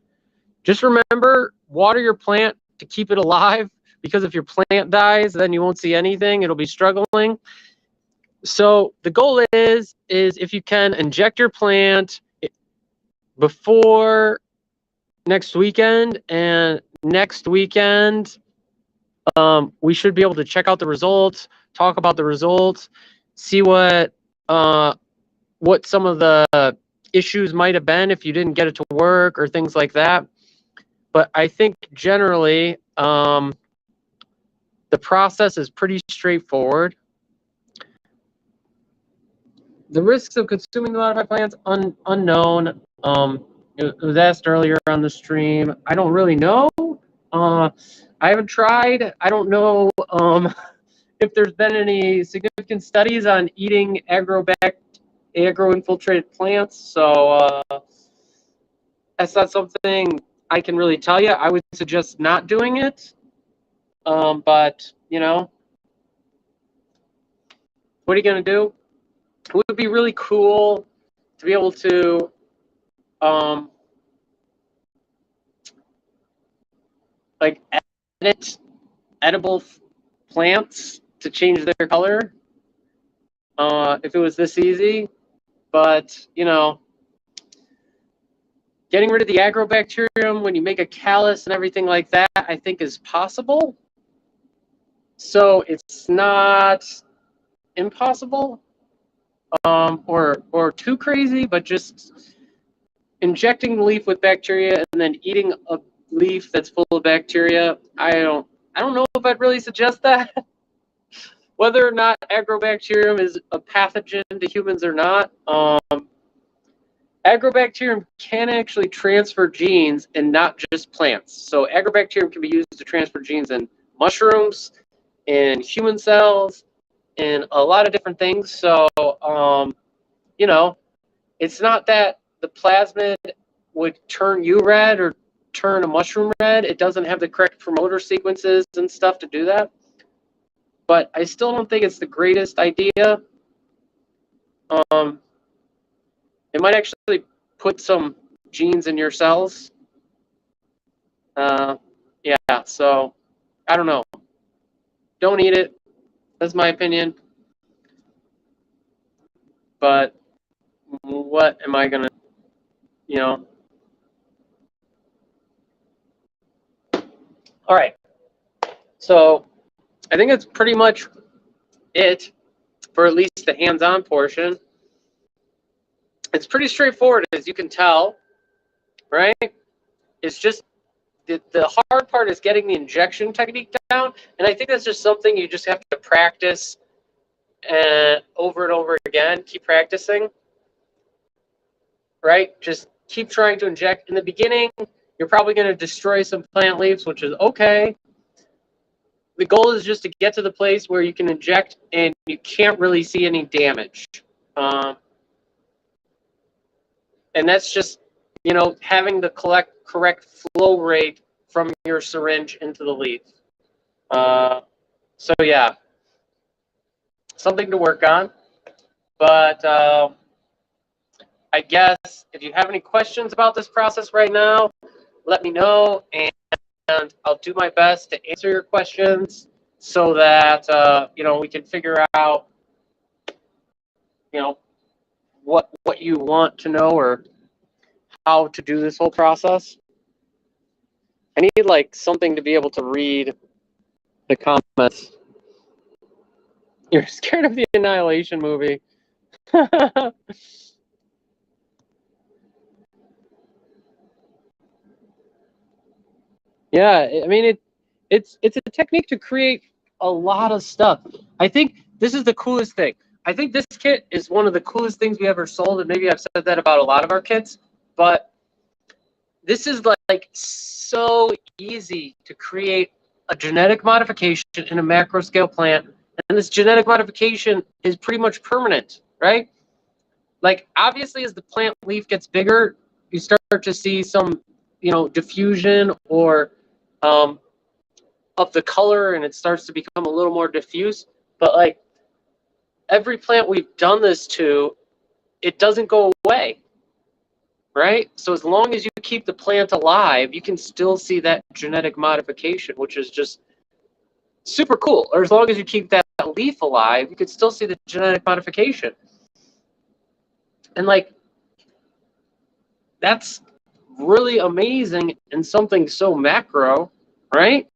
Just remember, water your plant to keep it alive, because if your plant dies, then you won't see anything. It'll be struggling. So the goal is if you can inject your plant before next weekend, and next weekend we should be able to check out the results, talk about the results, see what some of the issues might have been if you didn't get it to work or things like that. But I think generally the process is pretty straightforward. The risks of consuming the modified plants, unknown. It was asked earlier on the stream. I don't really know. I haven't tried. I don't know if there's been any significant studies on eating agro-infiltrated plants. So that's not something I can really tell you. I would suggest not doing it. But, what are you going to do? It would be really cool to be able to like edit edible plants to change their color if it was this easy. But, getting rid of the agrobacterium when you make a callus and everything like that, I think is possible. So it's not impossible or too crazy, but just injecting the leaf with bacteria and then eating a leaf that's full of bacteria, I don't know if I'd really suggest that. Whether or not agrobacterium is a pathogen to humans or not, agrobacterium can actually transfer genes and not just plants. So agrobacterium can be used to transfer genes in mushrooms, in human cells, in a lot of different things. So, it's not that the plasmid would turn you red or turn a mushroom red. It doesn't have the correct promoter sequences and stuff to do that. But I still don't think it's the greatest idea. It might actually put some genes in your cells. Yeah, so I don't know. Don't eat it. That's my opinion. But what am I going to, All right. So I think that's pretty much it for at least the hands-on portion. It's pretty straightforward, as you can tell, right? It's just the hard part is getting the injection technique down, and I think that's just something you just have to practice and over again. Keep practicing, right? Just keep trying to inject. In the beginning, you're probably going to destroy some plant leaves, which is okay. The goal is just to get to the place where you can inject and you can't really see any damage. And that's just, having the correct flow rate from your syringe into the leaf. So yeah, something to work on. But I guess if you have any questions about this process right now, let me know, and I'll do my best to answer your questions so that we can figure out what you want to know or how to do this whole process. I need like something to be able to read the comments. You're scared of the Annihilation movie. Yeah, I mean it's a technique to create a lot of stuff. I think this is the coolest thing. I think this kit is one of the coolest things we ever sold, and maybe I've said that about a lot of our kits, but this is like so easy to create a genetic modification in a macro scale plant, and this genetic modification is pretty much permanent, right? Like obviously as the plant leaf gets bigger, you start to see some, diffusion or of the color, and it starts to become a little more diffuse. But like every plant we've done this to, it doesn't go away, right? So as long as you keep the plant alive, you can still see that genetic modification, which is just super cool. Or as long as you keep that leaf alive, you can still see the genetic modification. And like that's really amazing and something so macro, right?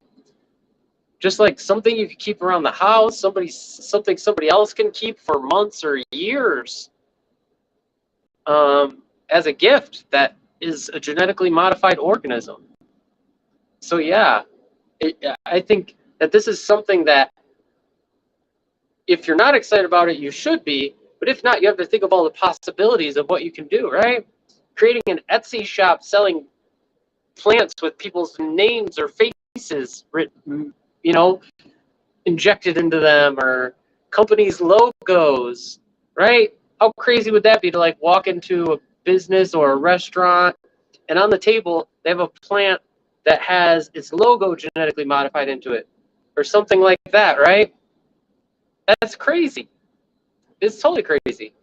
Just like something you can keep around the house, something somebody else can keep for months or years, as a gift that is a genetically modified organism. So yeah, I think that this is something that if you're not excited about it, you should be. But if not, you have to think of all the possibilities of what you can do, right? Creating an Etsy shop selling plants with people's names or faces written, injected into them, or companies' logos, right? How crazy would that be to like walk into a business or a restaurant and on the table they have a plant that has its logo genetically modified into it or something like that, right? That's crazy. It's totally crazy.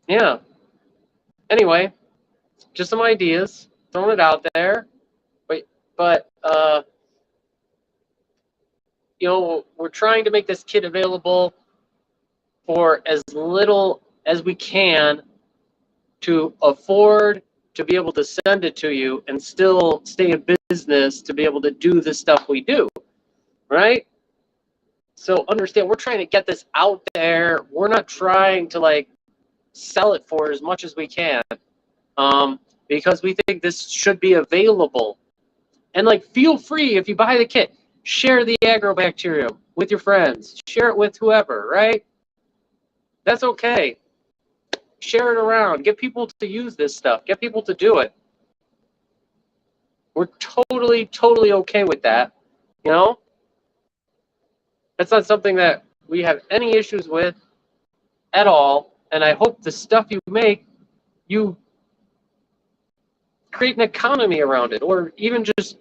Yeah. Anyway, just some ideas, throwing it out there. But we're trying to make this kit available for as little as we can to afford to be able to send it to you and still stay in business to be able to do the stuff we do, right? So understand, we're trying to get this out there. We're not trying to like sell it for as much as we can, because we think this should be available. And like, feel free, if you buy the kit, share the agrobacterium with your friends, share it with whoever, right? That's okay. Share it around, get people to use this stuff, get people to do it. We're totally okay with that, That's not something that we have any issues with at all. And I hope the stuff you make, you create an economy around it, or even just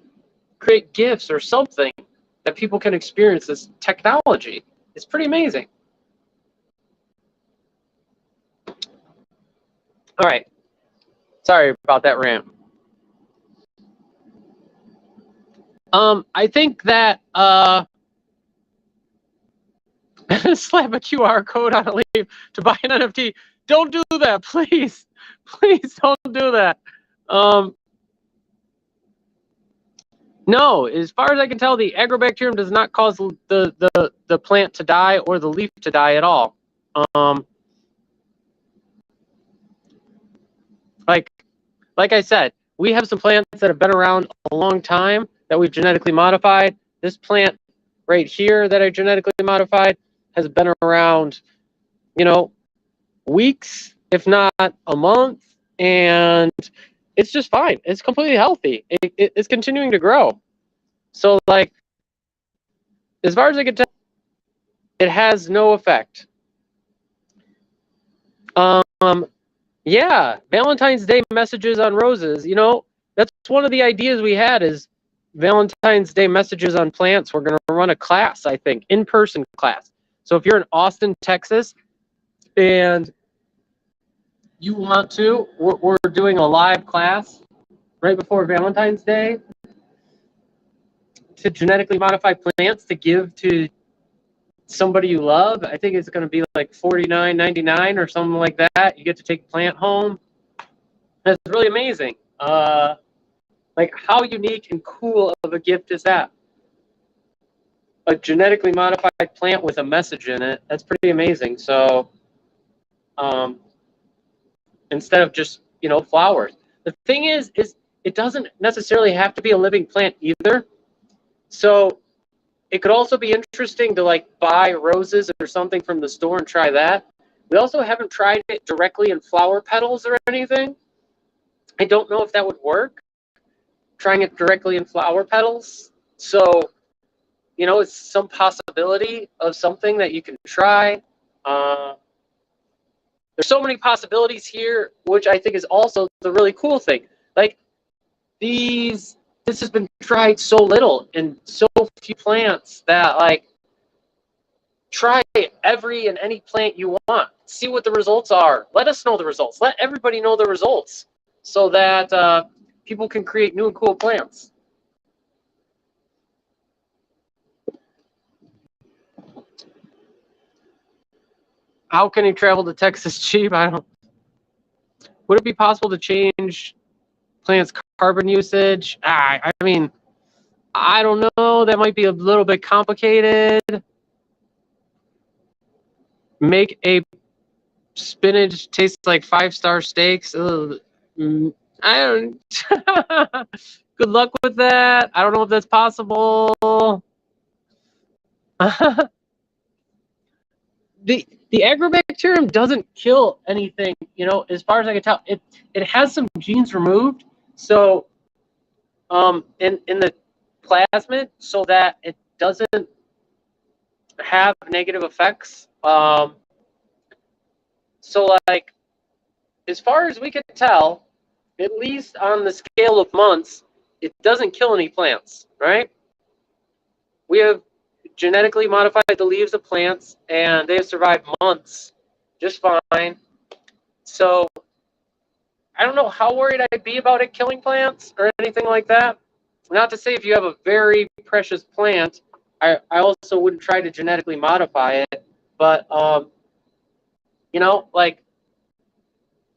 create gifts or something that people can experience this technology. It's pretty amazing. All right. Sorry about that rant. I think that slap a QR code on a leaf to buy an NFT. Don't do that, please. Please don't do that. No, as far as I can tell, the agrobacterium does not cause the plant to die or the leaf to die at all. Like I said, we have some plants that have been around a long time that we've genetically modified. This plant right here that I genetically modified has been around, you know, weeks, if not a month, and it's just fine. It's completely healthy. It's continuing to grow. So, like, as far as I can tell, it has no effect. Yeah, Valentine's Day messages on roses. You know, that's one of the ideas we had is Valentine's Day messages on plants. We're going to run a class, I think, in-person class. So if you're in Austin, Texas, and you want to, we're doing a live class right before Valentine's Day to genetically modify plants to give to somebody you love. I think it's going to be like $49.99 or something like that. You get to take a plant home. That's really amazing. Like, how unique and cool of a gift is that? A genetically modified plant with a message in it. That's pretty amazing. So, instead of just, flowers. The thing is it doesn't necessarily have to be a living plant either. So it could also be interesting to like buy roses or something from the store and try that. We also haven't tried it directly in flower petals or anything. I don't know if that would work, trying it directly in flower petals. So, it's some possibility of something that you can try. There's so many possibilities here, which I think is also the really cool thing. Like, this has been tried so little in so few plants that, like, try every and any plant you want. See what the results are. Let us know the results. Let everybody know the results so that people can create new and cool plants. How can you travel to Texas cheap? I don't. Would it be possible to change plants' carbon usage? I mean, I don't know. That might be a little bit complicated. Make a spinach taste like 5-star steaks. Ugh. I don't. Good luck with that. I don't know if that's possible. The agrobacterium doesn't kill anything, as far as I can tell. It has some genes removed, so in the plasmid, so that it doesn't have negative effects. So, like, as far as we can tell, at least on the scale of months, it doesn't kill any plants, right? We have genetically modified the leaves of plants, and they have survived months just fine. So I don't know how worried I'd be about it killing plants or anything like that. Not to say if you have a very precious plant, I also wouldn't try to genetically modify it. But, like,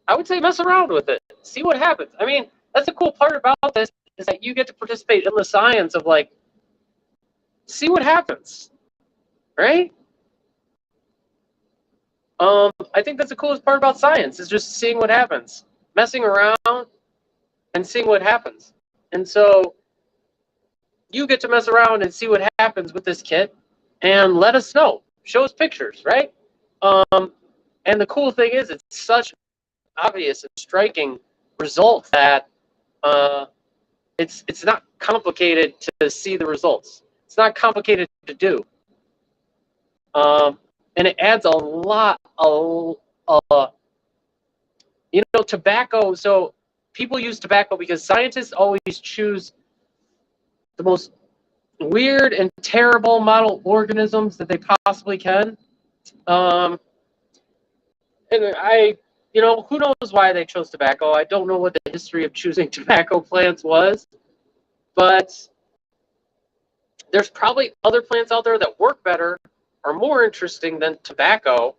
I would say mess around with it. See what happens. I mean, that's the cool part about this is that you get to participate in the science of, like, see what happens, right? I think that's the coolest part about science is just seeing what happens, messing around and seeing what happens. And so you get to mess around and see what happens with this kit and let us know. Show us pictures, right? And the cool thing is it's such obvious and striking result that it's not complicated to see the results. It's not complicated to do. And it adds a lot of, tobacco. So people use tobacco because scientists always choose the most weird and terrible model organisms that they possibly can. And who knows why they chose tobacco? I don't know what the history of choosing tobacco plants was, but there's probably other plants out there that work better or more interesting than tobacco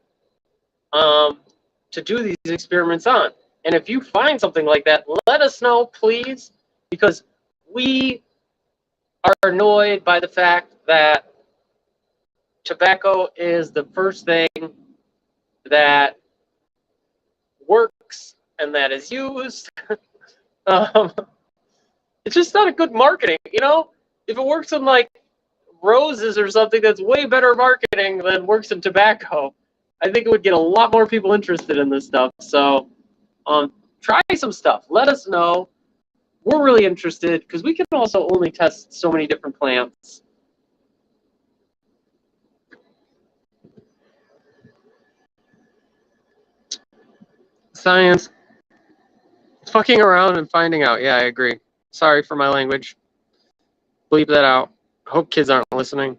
to do these experiments on. And if you find something like that, let us know, please, because we are annoyed by the fact that tobacco is the first thing that works and that is used. It's just not a good marketing, you know? If it works in like roses or something, that's way better marketing than works in tobacco. I think it would get a lot more people interested in this stuff. So try some stuff. Let us know. We're really interested because we can also only test so many different plants. Science. Fucking around and finding out. Yeah, I agree. Sorry for my language. Bleep that out. Hope kids aren't listening.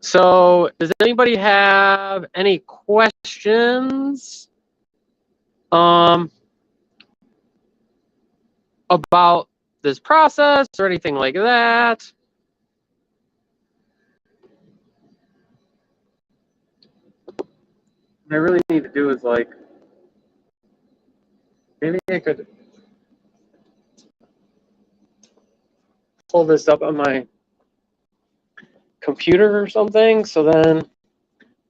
So does anybody have any questions about this process or anything like that? What I really need to do is like, maybe I could pull this up on my computer or something, so then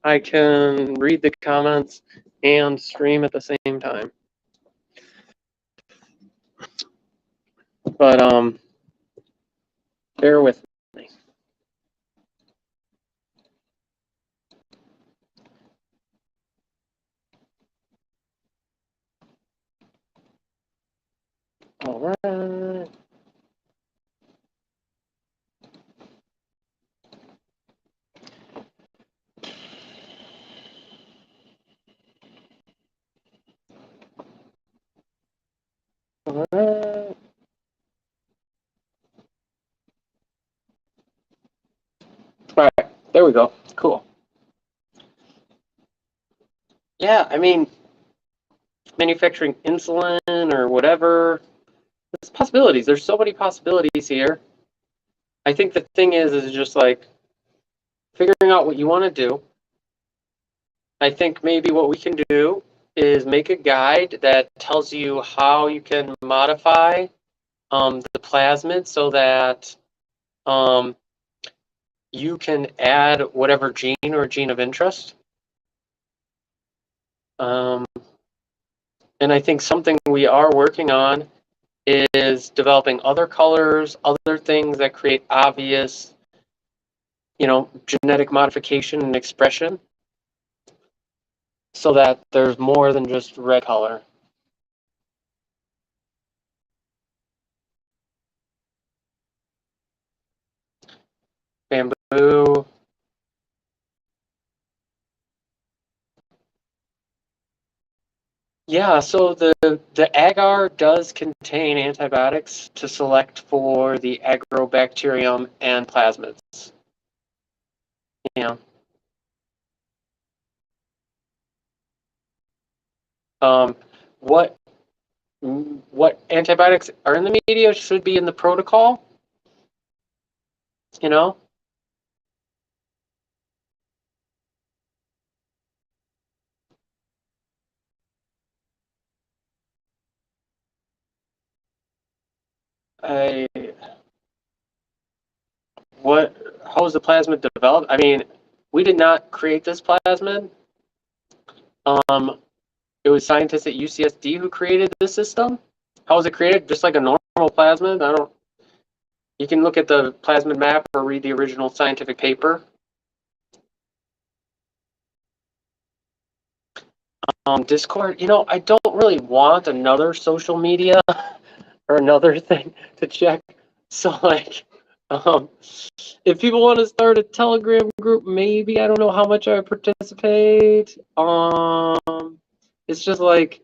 I can read the comments and stream at the same time. But bear with me. All right. All right. All right. There we go. Cool. Yeah, I mean, manufacturing insulin or whatever. There's possibilities. There's so many possibilities here. I think the thing is just like figuring out what you want to do. I think maybe what we can do is make a guide that tells you how you can modify the plasmid so that you can add whatever gene or gene of interest. And I think something we are working on is developing other colors, other things that create obvious, genetic modification and expression so that there's more than just red color. Bamboo. Yeah, so the agar does contain antibiotics to select for the agrobacterium and plasmids. Yeah. What antibiotics are in the media should be in the protocol. You know. How was the plasmid developed? I mean, we did not create this plasmid. It was scientists at UCSD who created this system. How was it created? Just like a normal plasmid? You can look at the plasmid map or read the original scientific paper. Discord, I don't really want another social media or another thing to check. So like, if people want to start a Telegram group, maybe. I don't know how much I participate. It's just like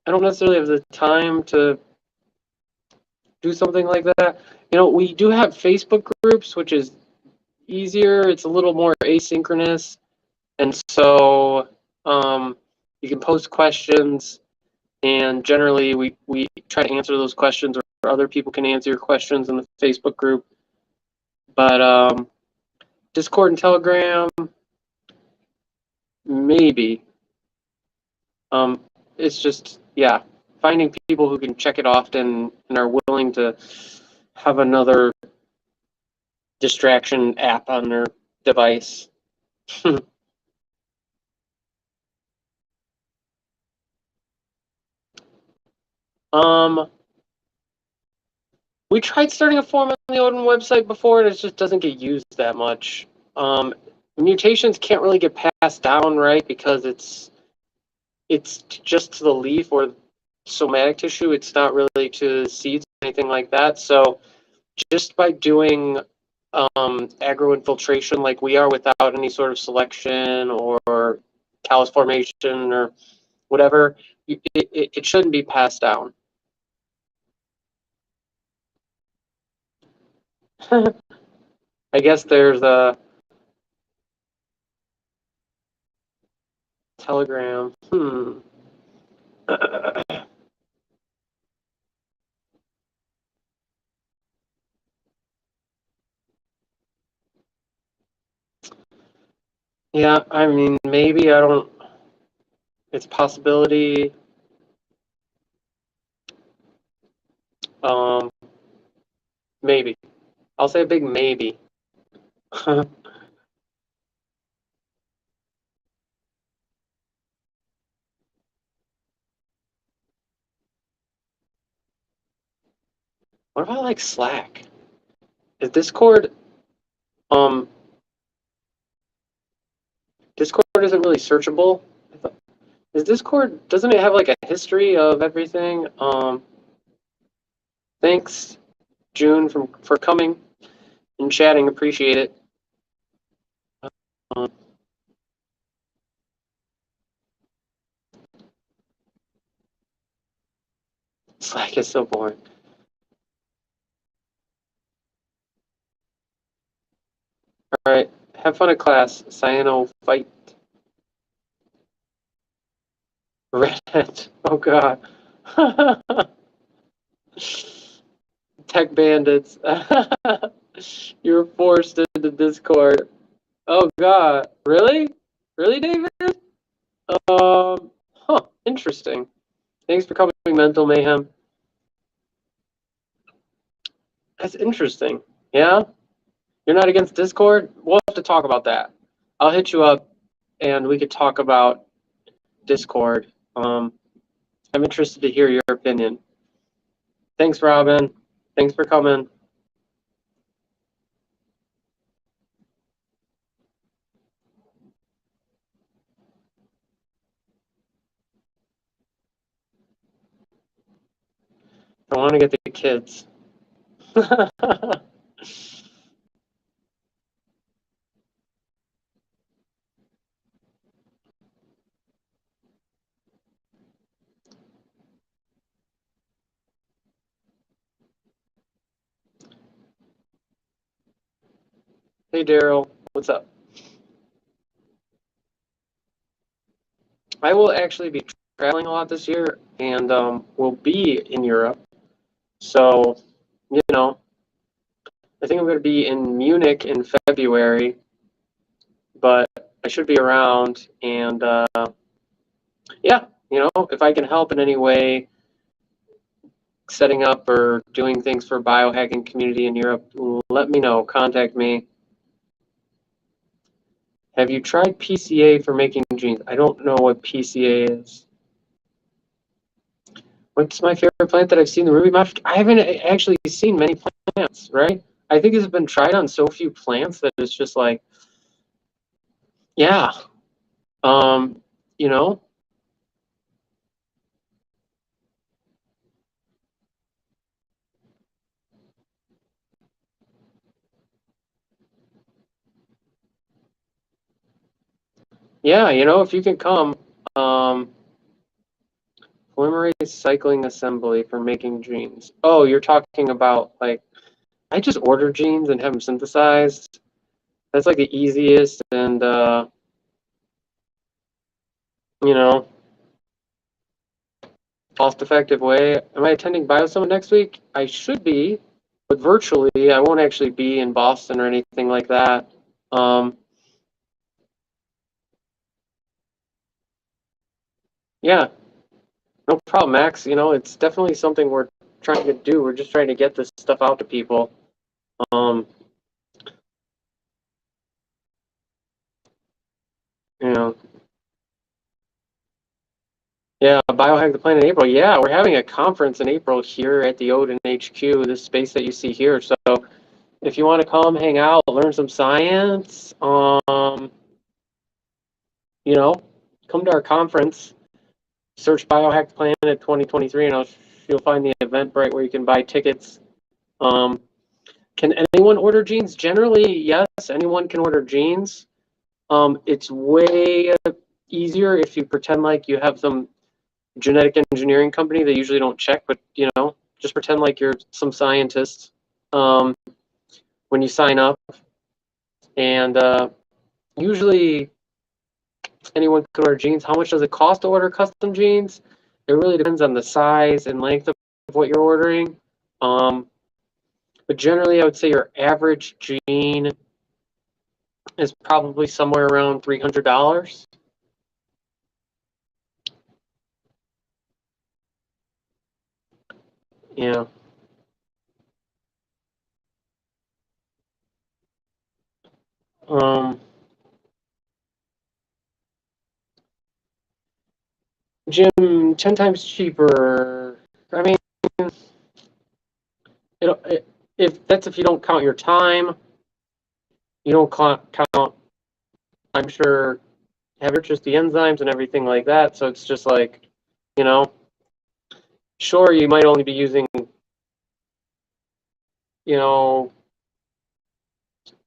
I don't necessarily have the time to do something like that. We do have Facebook groups, which is easier. It's a little more asynchronous, and so you can post questions, and generally we try to answer those questions, or other people can answer your questions in the Facebook group. But Discord and Telegram, maybe. It's just, yeah, finding people who can check it often and are willing to have another distraction app on their device. um, we tried starting a form on the Odin website before, and it just doesn't get used that much. Um, Mutations can't really get passed down, right? Because it's just to the leaf or somatic tissue. It's not really to seeds or anything like that. So just by doing agroinfiltration like we are without any sort of selection or callus formation or whatever, it shouldn't be passed down. I guess there's a telegram. Yeah, I mean, maybe I don't. It's a possibility. Um, maybe. I'll say a big maybe. What about like Slack? Is um Discord isn't really searchable? Is Discord, doesn't it have like a history of everything? Thanks, June, for coming and chatting. Appreciate it. Um, Slack is so boring. All right, have fun at class. Cyano fight. Reddit. Oh god. Tech bandits. You're forced into Discord. Oh god. Really? Really, David? Interesting. Thanks for coming, Mental Mayhem. That's interesting. Yeah? You're not against Discord? We'll have to talk about that. I'll hit you up and we could talk about Discord. I'm interested to hear your opinion. Thanks, Robin. Thanks for coming. I want to get the kids. Hey, Daryl. What's up? I will actually be traveling a lot this year and will be in Europe. So, you know, I think I'm going to be in Munich in February, but I should be around. And yeah, if I can help in any way, setting up or doing things for biohacking community in Europe, let me know. Contact me. Have you tried PCA for making jeans? I don't know what PCA is. What's my favorite plant that I've seen? The ruby moth. I haven't actually seen many plants, right? I think it's been tried on so few plants that it's just like, yeah, um, you know, yeah, if you can come, um, polymerase cycling assembly for making genes. Oh, you're talking about like, I just order genes and have them synthesized. That's like the easiest and you know, cost-effective way. Am I attending BioSummit next week? I should be, but virtually. I won't actually be in Boston or anything like that. Yeah, no problem, Max. It's definitely something we're trying to do. We're just trying to get this stuff out to people. Um, Yeah, Biohack the Planet in April. Yeah, we're having a conference in April here at the Odin HQ, this space that you see here. So if you want to come hang out, learn some science, you know, come to our conference. Search Biohack the Planet 2023, and you'll find the Eventbrite where you can buy tickets. Um, can anyone order jeans? Generally, yes, anyone can order jeans. It's way easier if you pretend like you have some genetic engineering company. They usually don't check, but just pretend like you're some scientist when you sign up. And usually anyone can order jeans. How much does it cost to order custom jeans? It really depends on the size and length of what you're ordering. But generally, I would say your average jean is probably somewhere around $300. Yeah. Um, Gym 10 times cheaper. I mean, if you don't count your time, you don't count. I'm sure have just the enzymes and everything like that. So it's just like, you know, sure you might only be using, you know,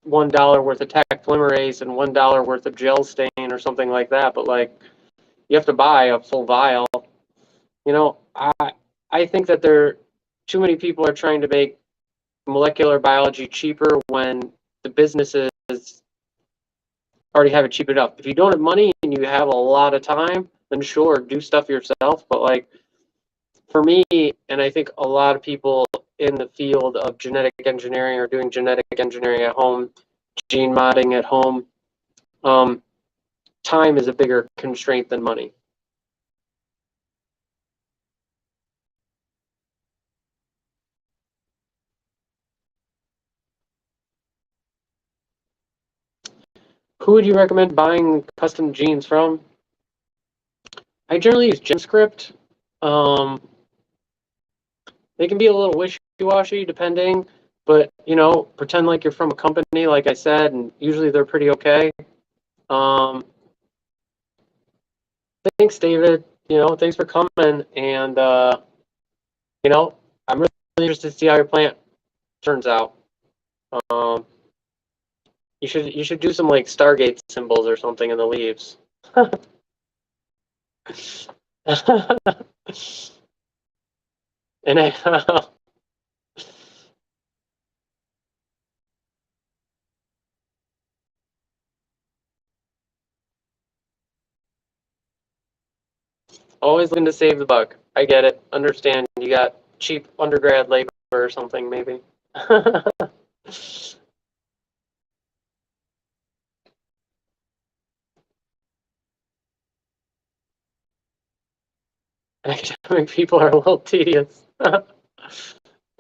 $1 worth of Taq polymerase and $1 worth of gel stain or something like that. But like, you have to buy a full vial. You know, I think that too many people are trying to make molecular biology cheaper when the businesses already have it cheap enough. If you don't have money and you have a lot of time, then sure, do stuff yourself. But like for me, and I think a lot of people in the field of genetic engineering or doing genetic engineering at home, gene modding at home, um, time is a bigger constraint than money. Who would you recommend buying custom genes from? I generally use GenScript. Um, they can be a little wishy-washy depending, but pretend like you're from a company, like I said, and usually they're pretty okay. Um, thanks, David. Thanks for coming, and I'm really interested to see how your plant turns out. Um, you should do some like Stargate symbols or something in the leaves. and I always looking to save the buck. I get it. Understand. You got cheap undergrad labor or something, maybe. Academic people are a little tedious.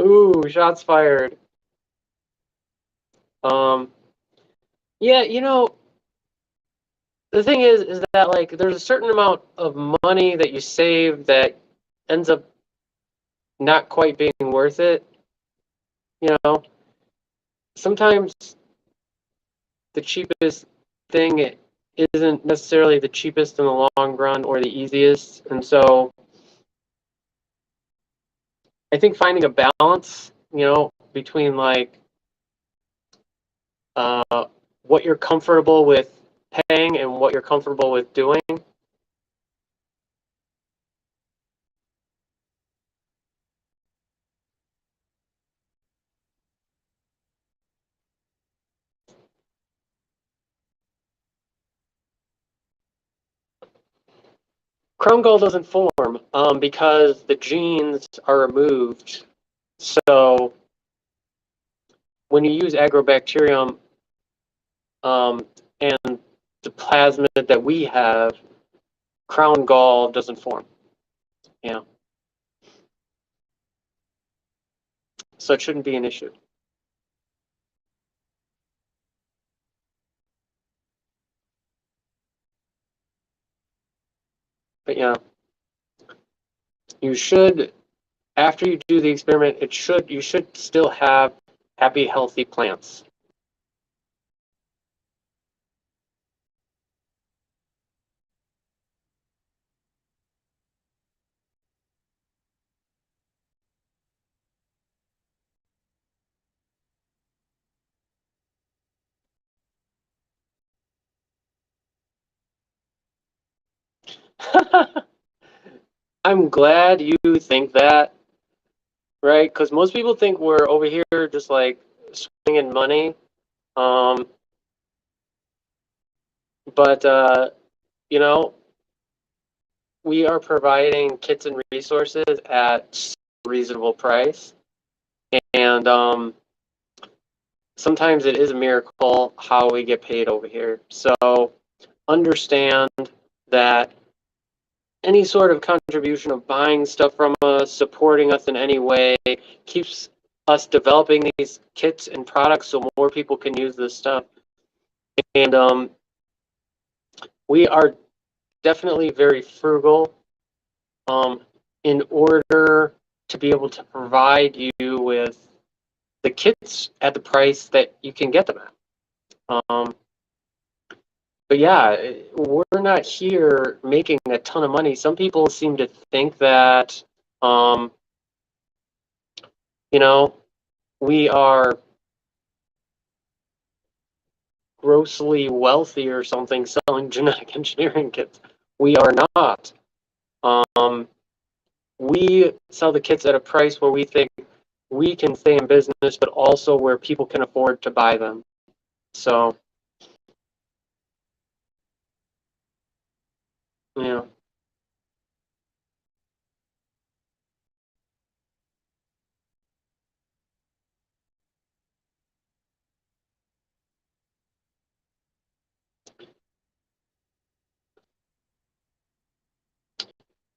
Ooh, shots fired. Um, yeah, the thing is that like there's a certain amount of money that you save that ends up not quite being worth it. You know, sometimes the cheapest thing isn't necessarily the cheapest in the long run or the easiest, and so I think finding a balance, between like uh, what you're comfortable with paying and what you're comfortable with doing. Crown gall doesn't form because the genes are removed. So when you use agrobacterium and the plasmid that we have, crown gall doesn't form. Yeah. So it shouldn't be an issue. But yeah. you should, after you do the experiment, you should still have happy, healthy plants. I'm glad you think that, right? Because most people think we're over here just like swinging money. Um, but you know, we are providing kits and resources at a reasonable price, and sometimes it is a miracle how we get paid over here. So understand that any sort of contribution of buying stuff from us, supporting us in any way, keeps us developing these kits and products so more people can use this stuff. And we are definitely very frugal in order to be able to provide you with the kits at the price that you can get them at. But yeah, we're not here making a ton of money. Some people seem to think that, um, you know, we are grossly wealthy or something selling genetic engineering kits. We are not. Um, we sell the kits at a price where we think we can stay in business, but also where people can afford to buy them. So, yeah.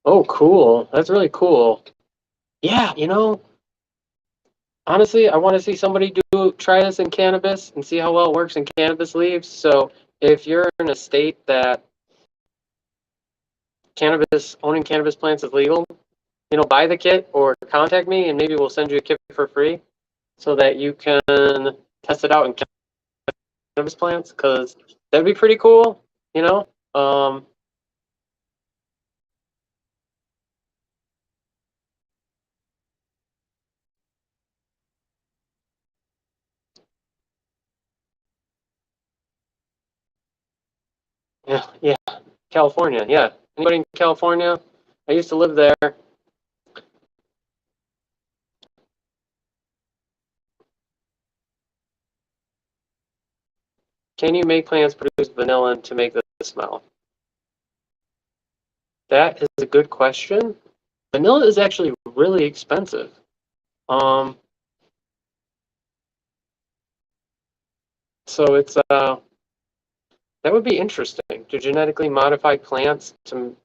Oh, cool. That's really cool. Yeah, honestly, I want to see somebody try this in cannabis and see how well it works in cannabis leaves. So if you're in a state that owning cannabis plants is legal, buy the kit or contact me and maybe we'll send you a kit for free so that you can test it out in cannabis plants because that'd be pretty cool, you know? Yeah, yeah, California, yeah. Anybody in California? I used to live there. Can you make plants produce vanillin to make the smell? That is a good question. Vanilla is actually really expensive. Um, so that would be interesting to genetically modify plants to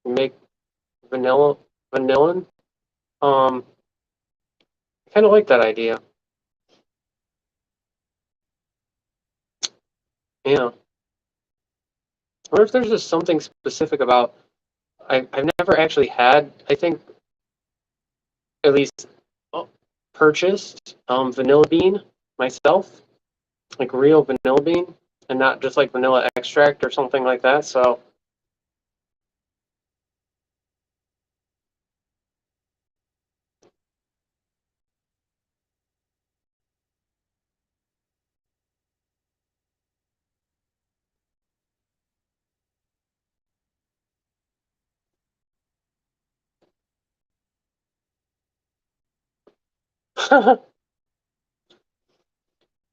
make vanilla vanillin. Um, I kind of like that idea. Yeah. I wonder if there's just something specific about. I've never actually had. I think at least purchased vanilla bean myself, like real vanilla bean, and not just like vanilla extract or something like that. So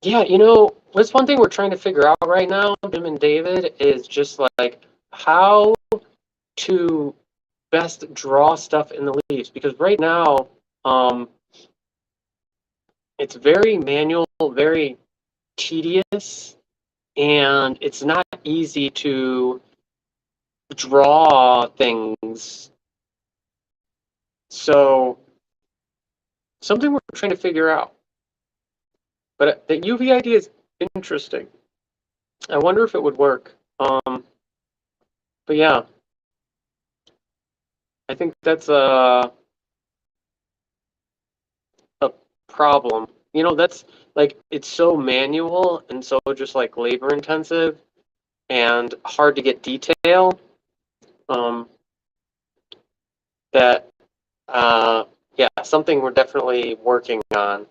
yeah, what's one thing we're trying to figure out right now, Jim and David, is just like how to best draw stuff in the leaves because right now it's very manual, very tedious, and it's not easy to draw things. So something we're trying to figure out. But the UV idea is interesting. I wonder if it would work. But yeah, I think that's a problem. You know, that's like it's so manual and so just like labor intensive and hard to get detail. Um, that yeah, something we're definitely working on.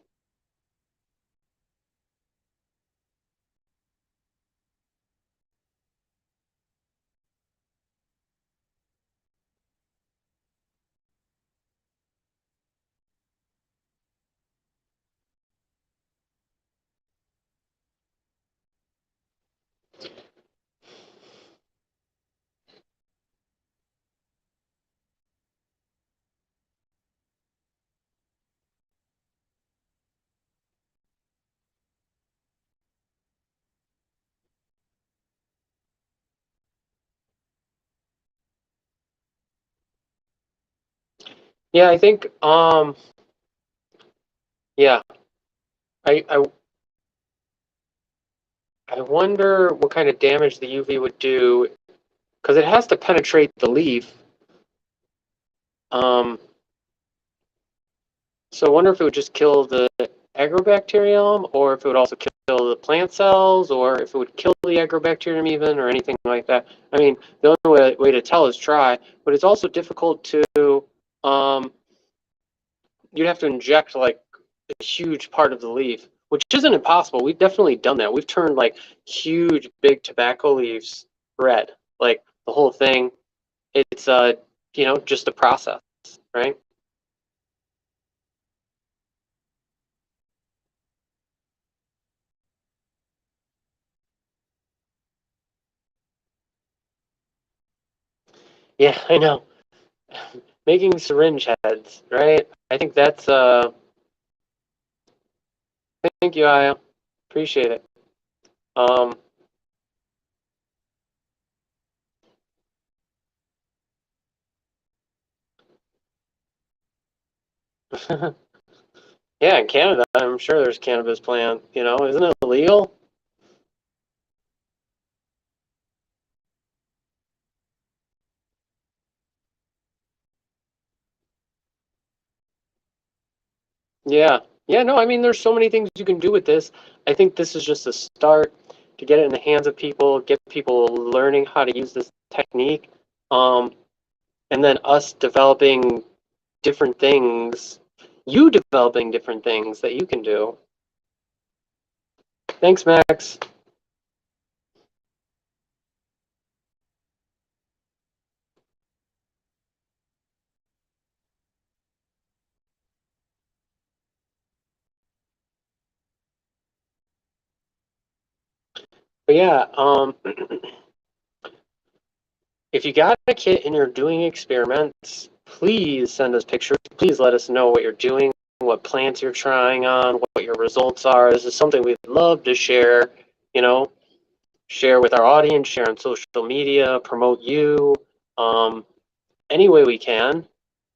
Yeah, I think yeah, I, I I wonder what kind of damage the UV would do because it has to penetrate the leaf. Um, so I wonder if it would just kill the agrobacterium, or if it would also kill the plant cells, or if it would kill the agrobacterium even, or anything like that. I mean, the only way to tell is try, but it's also difficult to. Um, you'd have to inject like a huge part of the leaf, which isn't impossible. We've definitely done that. We've turned like huge, big tobacco leaves red, like the whole thing. It's just a process, right? Yeah, I know. Making syringe heads, right? I think that's thank you, Aya. Appreciate it. Um yeah, in Canada, I'm sure there's cannabis plant, isn't it illegal? Yeah. Yeah, no, I mean there's so many things you can do with this. I think this is just a start to get it in the hands of people, get people learning how to use this technique. Um and then us developing different things, you developing different things that you can do. Thanks, Max. But yeah, if you got a kit and you're doing experiments, please send us pictures. Please let us know what you're doing, what plants you're trying on, what your results are. This is something we'd love to share, you know, share with our audience, share on social media, promote you um, any way we can.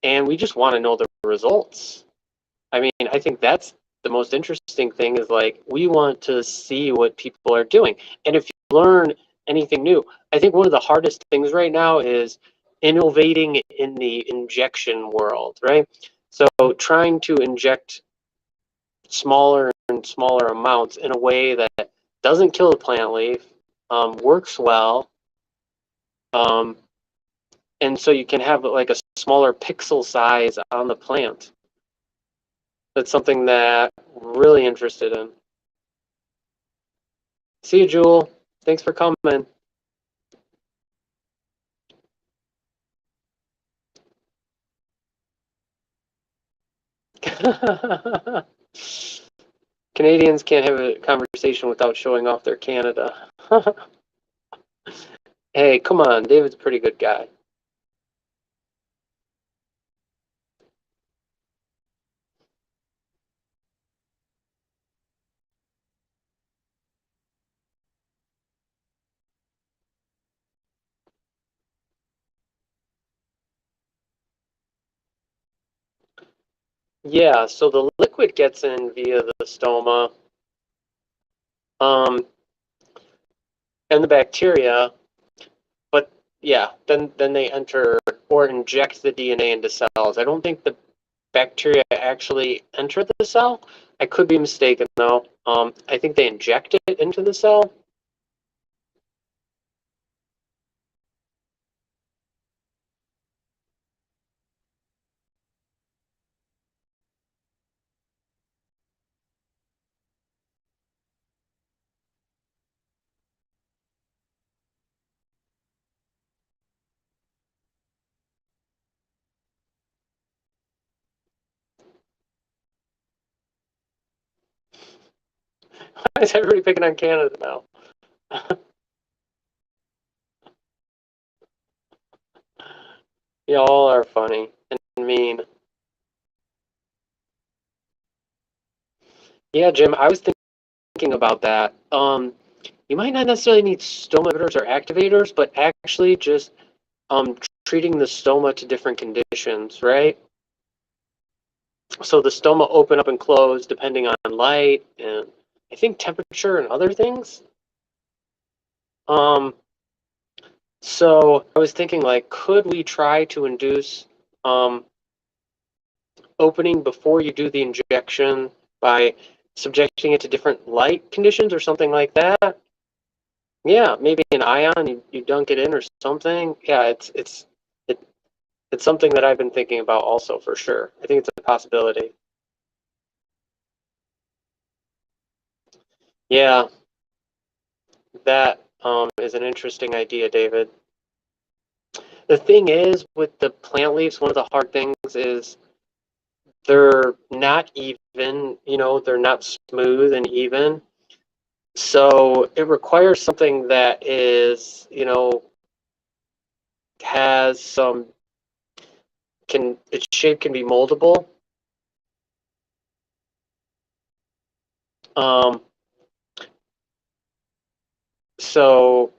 And we just want to know the results. I mean, I think that's the most interesting thing is like we want to see what people are doing. And if you learn anything new, I think one of the hardest things right now is innovating in the injection world, right? So trying to inject smaller and smaller amounts in a way that doesn't kill the plant leaf, works well, um, and so you can have like a smaller pixel size on the plant. That's something that I'm really interested in. See you, Jewel. Thanks for coming. Canadians can't have a conversation without showing off their Canada. Hey, come on. David's a pretty good guy. Yeah, so the liquid gets in via the stoma, um, and the bacteria, but yeah, then they enter. or inject the DNA into cells. I don't think the bacteria actually enter the cell. I could be mistaken though. I think they inject it into the cell. Why is everybody picking on Canada now? Y'all are funny and mean. Yeah, Jim, I was thinking about that. You might not necessarily need stoma inhibitors or activators, but actually just treating the stoma to different conditions, right? So the stoma open up and close depending on light and I think temperature and other things. Um, so I was thinking like, could we try to induce opening before you do the injection by subjecting it to different light conditions or something like that? Yeah, maybe an ion, you dunk it in or something. Yeah, it, it's something that I've been thinking about also for sure. I think it's a possibility. Yeah, that is an interesting idea, David. The thing is, with the plant leaves, one of the hard things is they're not even, they're not smooth and even. So it requires something that is, has some, its shape can be moldable. Um, so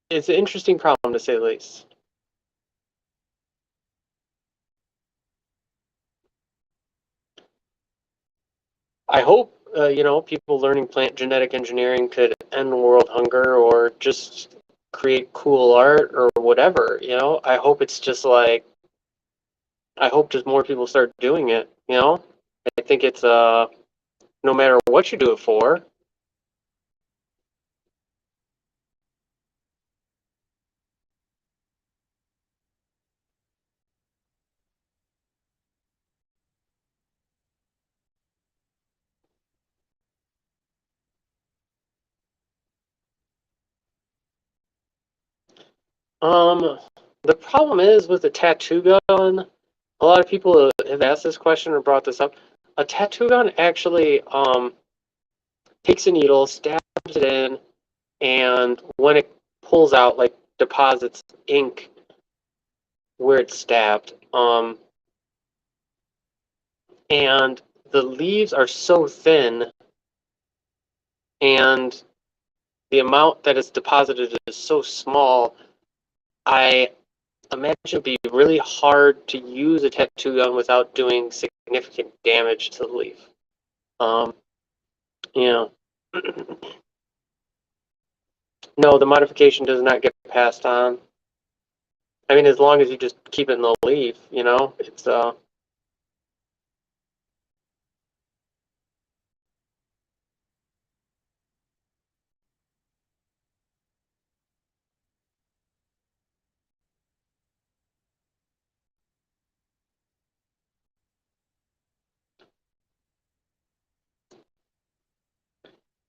it's an interesting problem to say the least. I hope people learning plant genetic engineering could end world hunger or just create cool art or whatever. I hope it's just like I hope just more people start doing it. I think it's no matter what you do it for. Um, the problem is with the tattoo gun. A lot of people have asked this question or brought this up. A tattoo gun actually takes a needle, stabs it in, and when it pulls out, like deposits ink where it's stabbed. And the leaves are so thin, and the amount that is deposited is so small. I imagine it'd be really hard to use a tattoo gun without doing significant damage to the leaf. Um, yeah. No, the modification does not get passed on. I mean, as long as you just keep it in the leaf, it's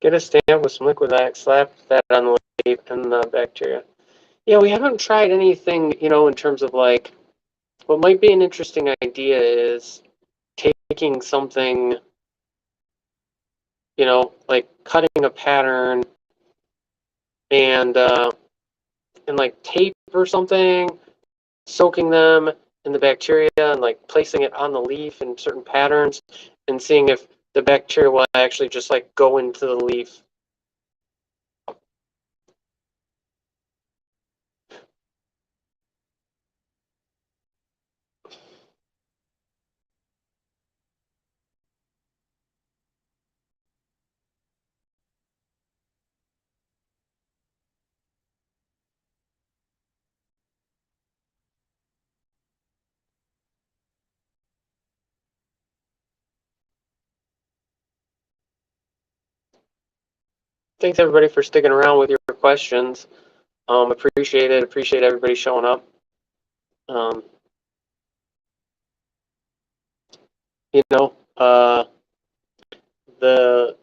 get a stamp with some liquid wax, slap that on the leaf and the bacteria. Yeah, we haven't tried anything, in terms of like what might be an interesting idea is taking something, like cutting a pattern and like tape or something, soaking them in the bacteria and like placing it on the leaf in certain patterns and seeing if the bacteria will actually just like go into the leaf. Thanks everybody for sticking around with your questions. Appreciate it. Appreciate everybody showing up. Um, you know, the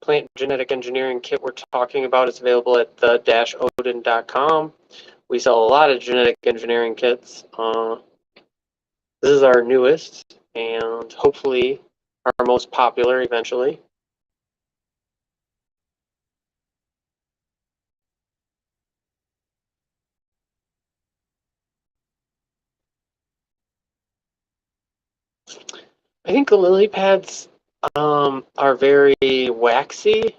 plant genetic engineering kit we're talking about is available at the-odin.com. We sell a lot of genetic engineering kits. This is our newest and hopefully our most popular eventually. I think the lily pads are very waxy,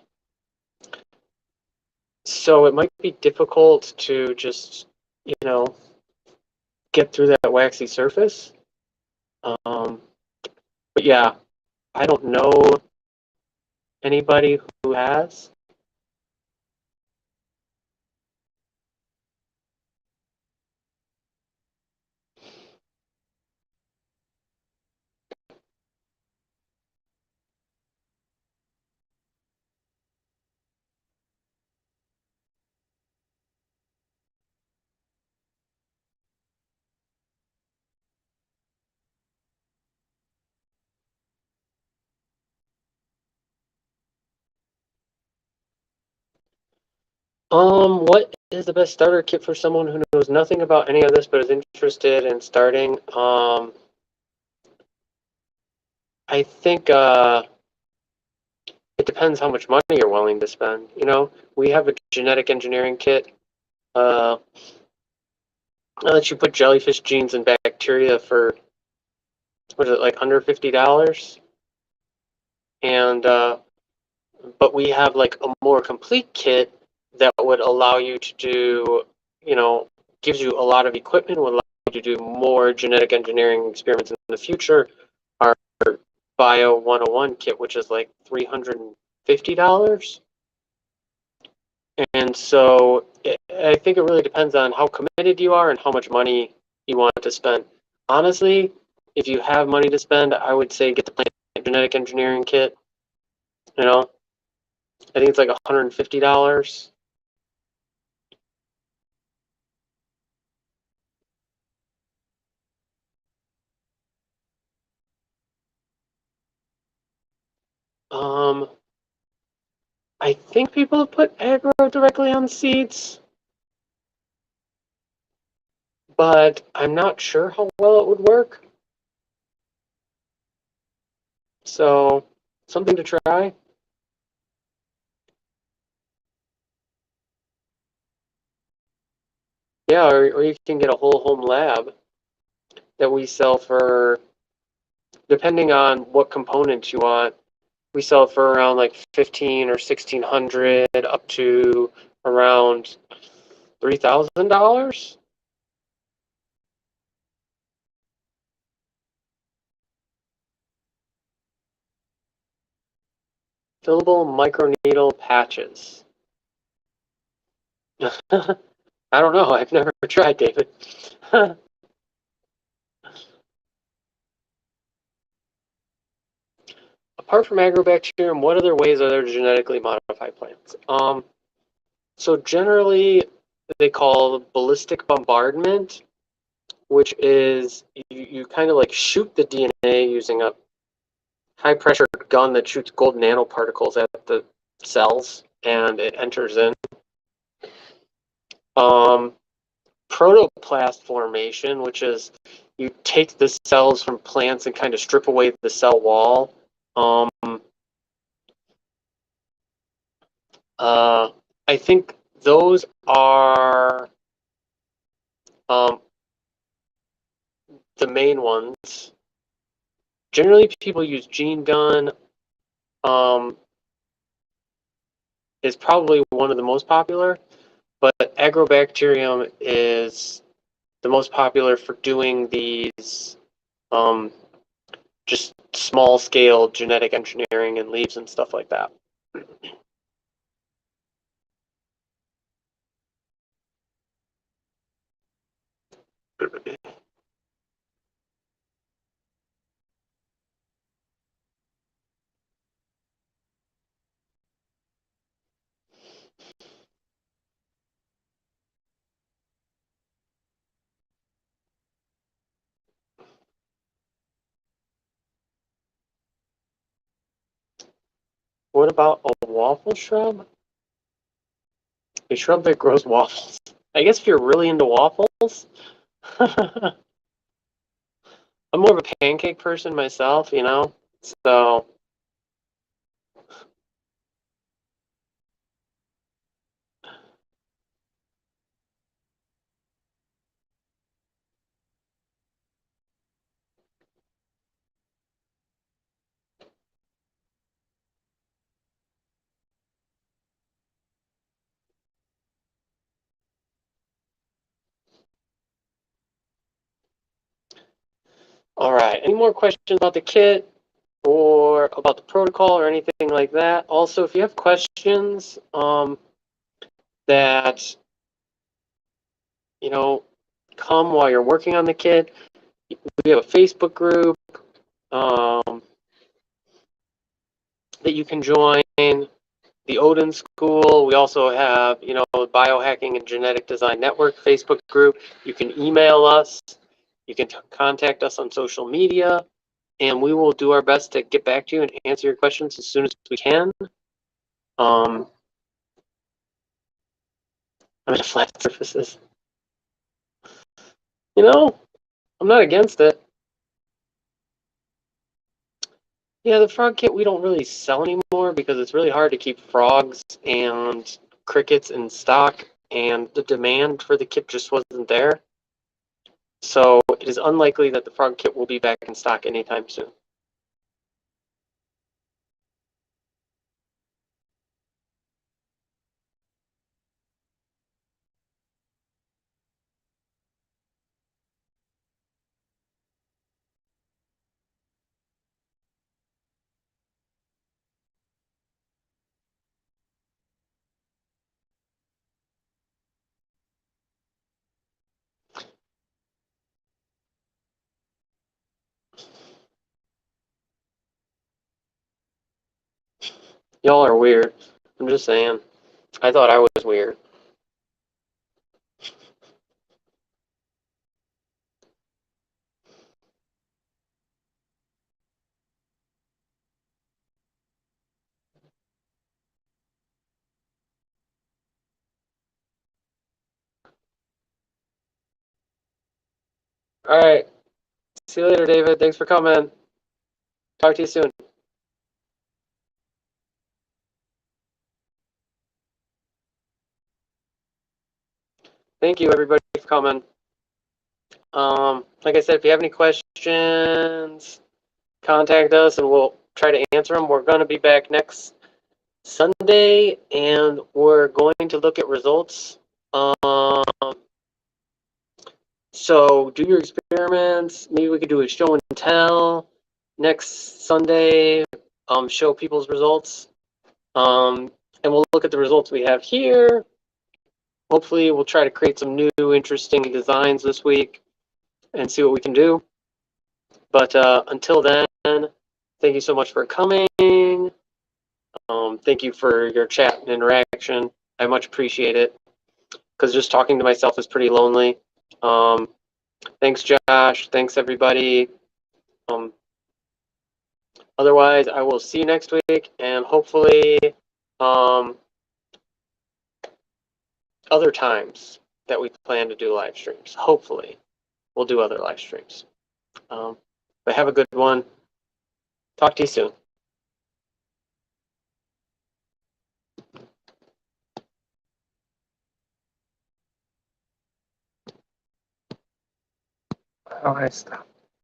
so it might be difficult to just, get through that waxy surface. But yeah, I don't know anybody who has. What is the best starter kit for someone who knows nothing about any of this but is interested in starting? I think it depends how much money you're willing to spend. We have a genetic engineering kit. That lets you put jellyfish genes and bacteria for, what is it, like under $50? And but we have like a more complete kit that would allow you to do, gives you a lot of equipment, would allow you to do more genetic engineering experiments in the future. Our Bio 101 kit, which is like $350. And so I think it really depends on how committed you are and how much money you want to spend. Honestly, if you have money to spend, I would say get the plant genetic engineering kit. I think it's like $150. Um, I think people have put aggro directly on seeds, but I'm not sure how well it would work. So, something to try. Yeah, or you can get a whole home lab that we sell for, depending on what components you want, we sell it for around like 15 or 1600 up to around $3,000. Fillable microneedle patches. I don't know. I've never tried, David. Apart from agrobacterium, what other ways are there to genetically modify plants? So generally, they call ballistic bombardment, which is you kind of like shoot the DNA using a high pressure gun that shoots gold nanoparticles at the cells, and it enters in. Protoplast formation, which is you take the cells from plants and kind of strip away the cell wall. I think those are the main ones. Generally, people use gene gun. Is probably one of the most popular, but agrobacterium is the most popular for doing these just small scale genetic engineering and leaves and stuff like that. What about a waffle shrub? A shrub that grows waffles. I guess if you're really into waffles. I'm more of a pancake person myself, you know? So, all right. Any more questions about the kit or about the protocol or anything like that? Also, if you have questions that, you know, come while you're working on the kit, we have a Facebook group that you can join. The Odin School. We also have, you know, Biohacking and Genetic Design Network Facebook group. You can email us. You can contact us on social media, and we will do our best to get back to you and answer your questions as soon as we can. I'm into flat surfaces. You know, I'm not against it. Yeah, the frog kit we don't really sell anymore because it's really hard to keep frogs and crickets in stock, and the demand for the kit just wasn't there. So it is unlikely that the frog kit will be back in stock anytime soon. Y'all are weird. I'm just saying. I thought I was weird. All right. See you later, David. Thanks for coming. Talk to you soon. Thank you, everybody, for coming. Like I said, if you have any questions, contact us and we'll try to answer them. We're going to be back next Sunday and we're going to look at results. So do your experiments. Maybe we could do a show and tell next Sunday, show people's results. And we'll look at the results we have here. Hopefully we'll try to create some new interesting designs this week and see what we can do. But until then, thank you so much for coming. Thank you for your chat and interaction. I much appreciate it because just talking to myself is pretty lonely. Thanks, Josh. Thanks, everybody. Otherwise, I will see you next week and hopefully other times that we plan to do live streams. Hopefully, we'll do other live streams. But have a good one. Talk to you soon. How do I stop?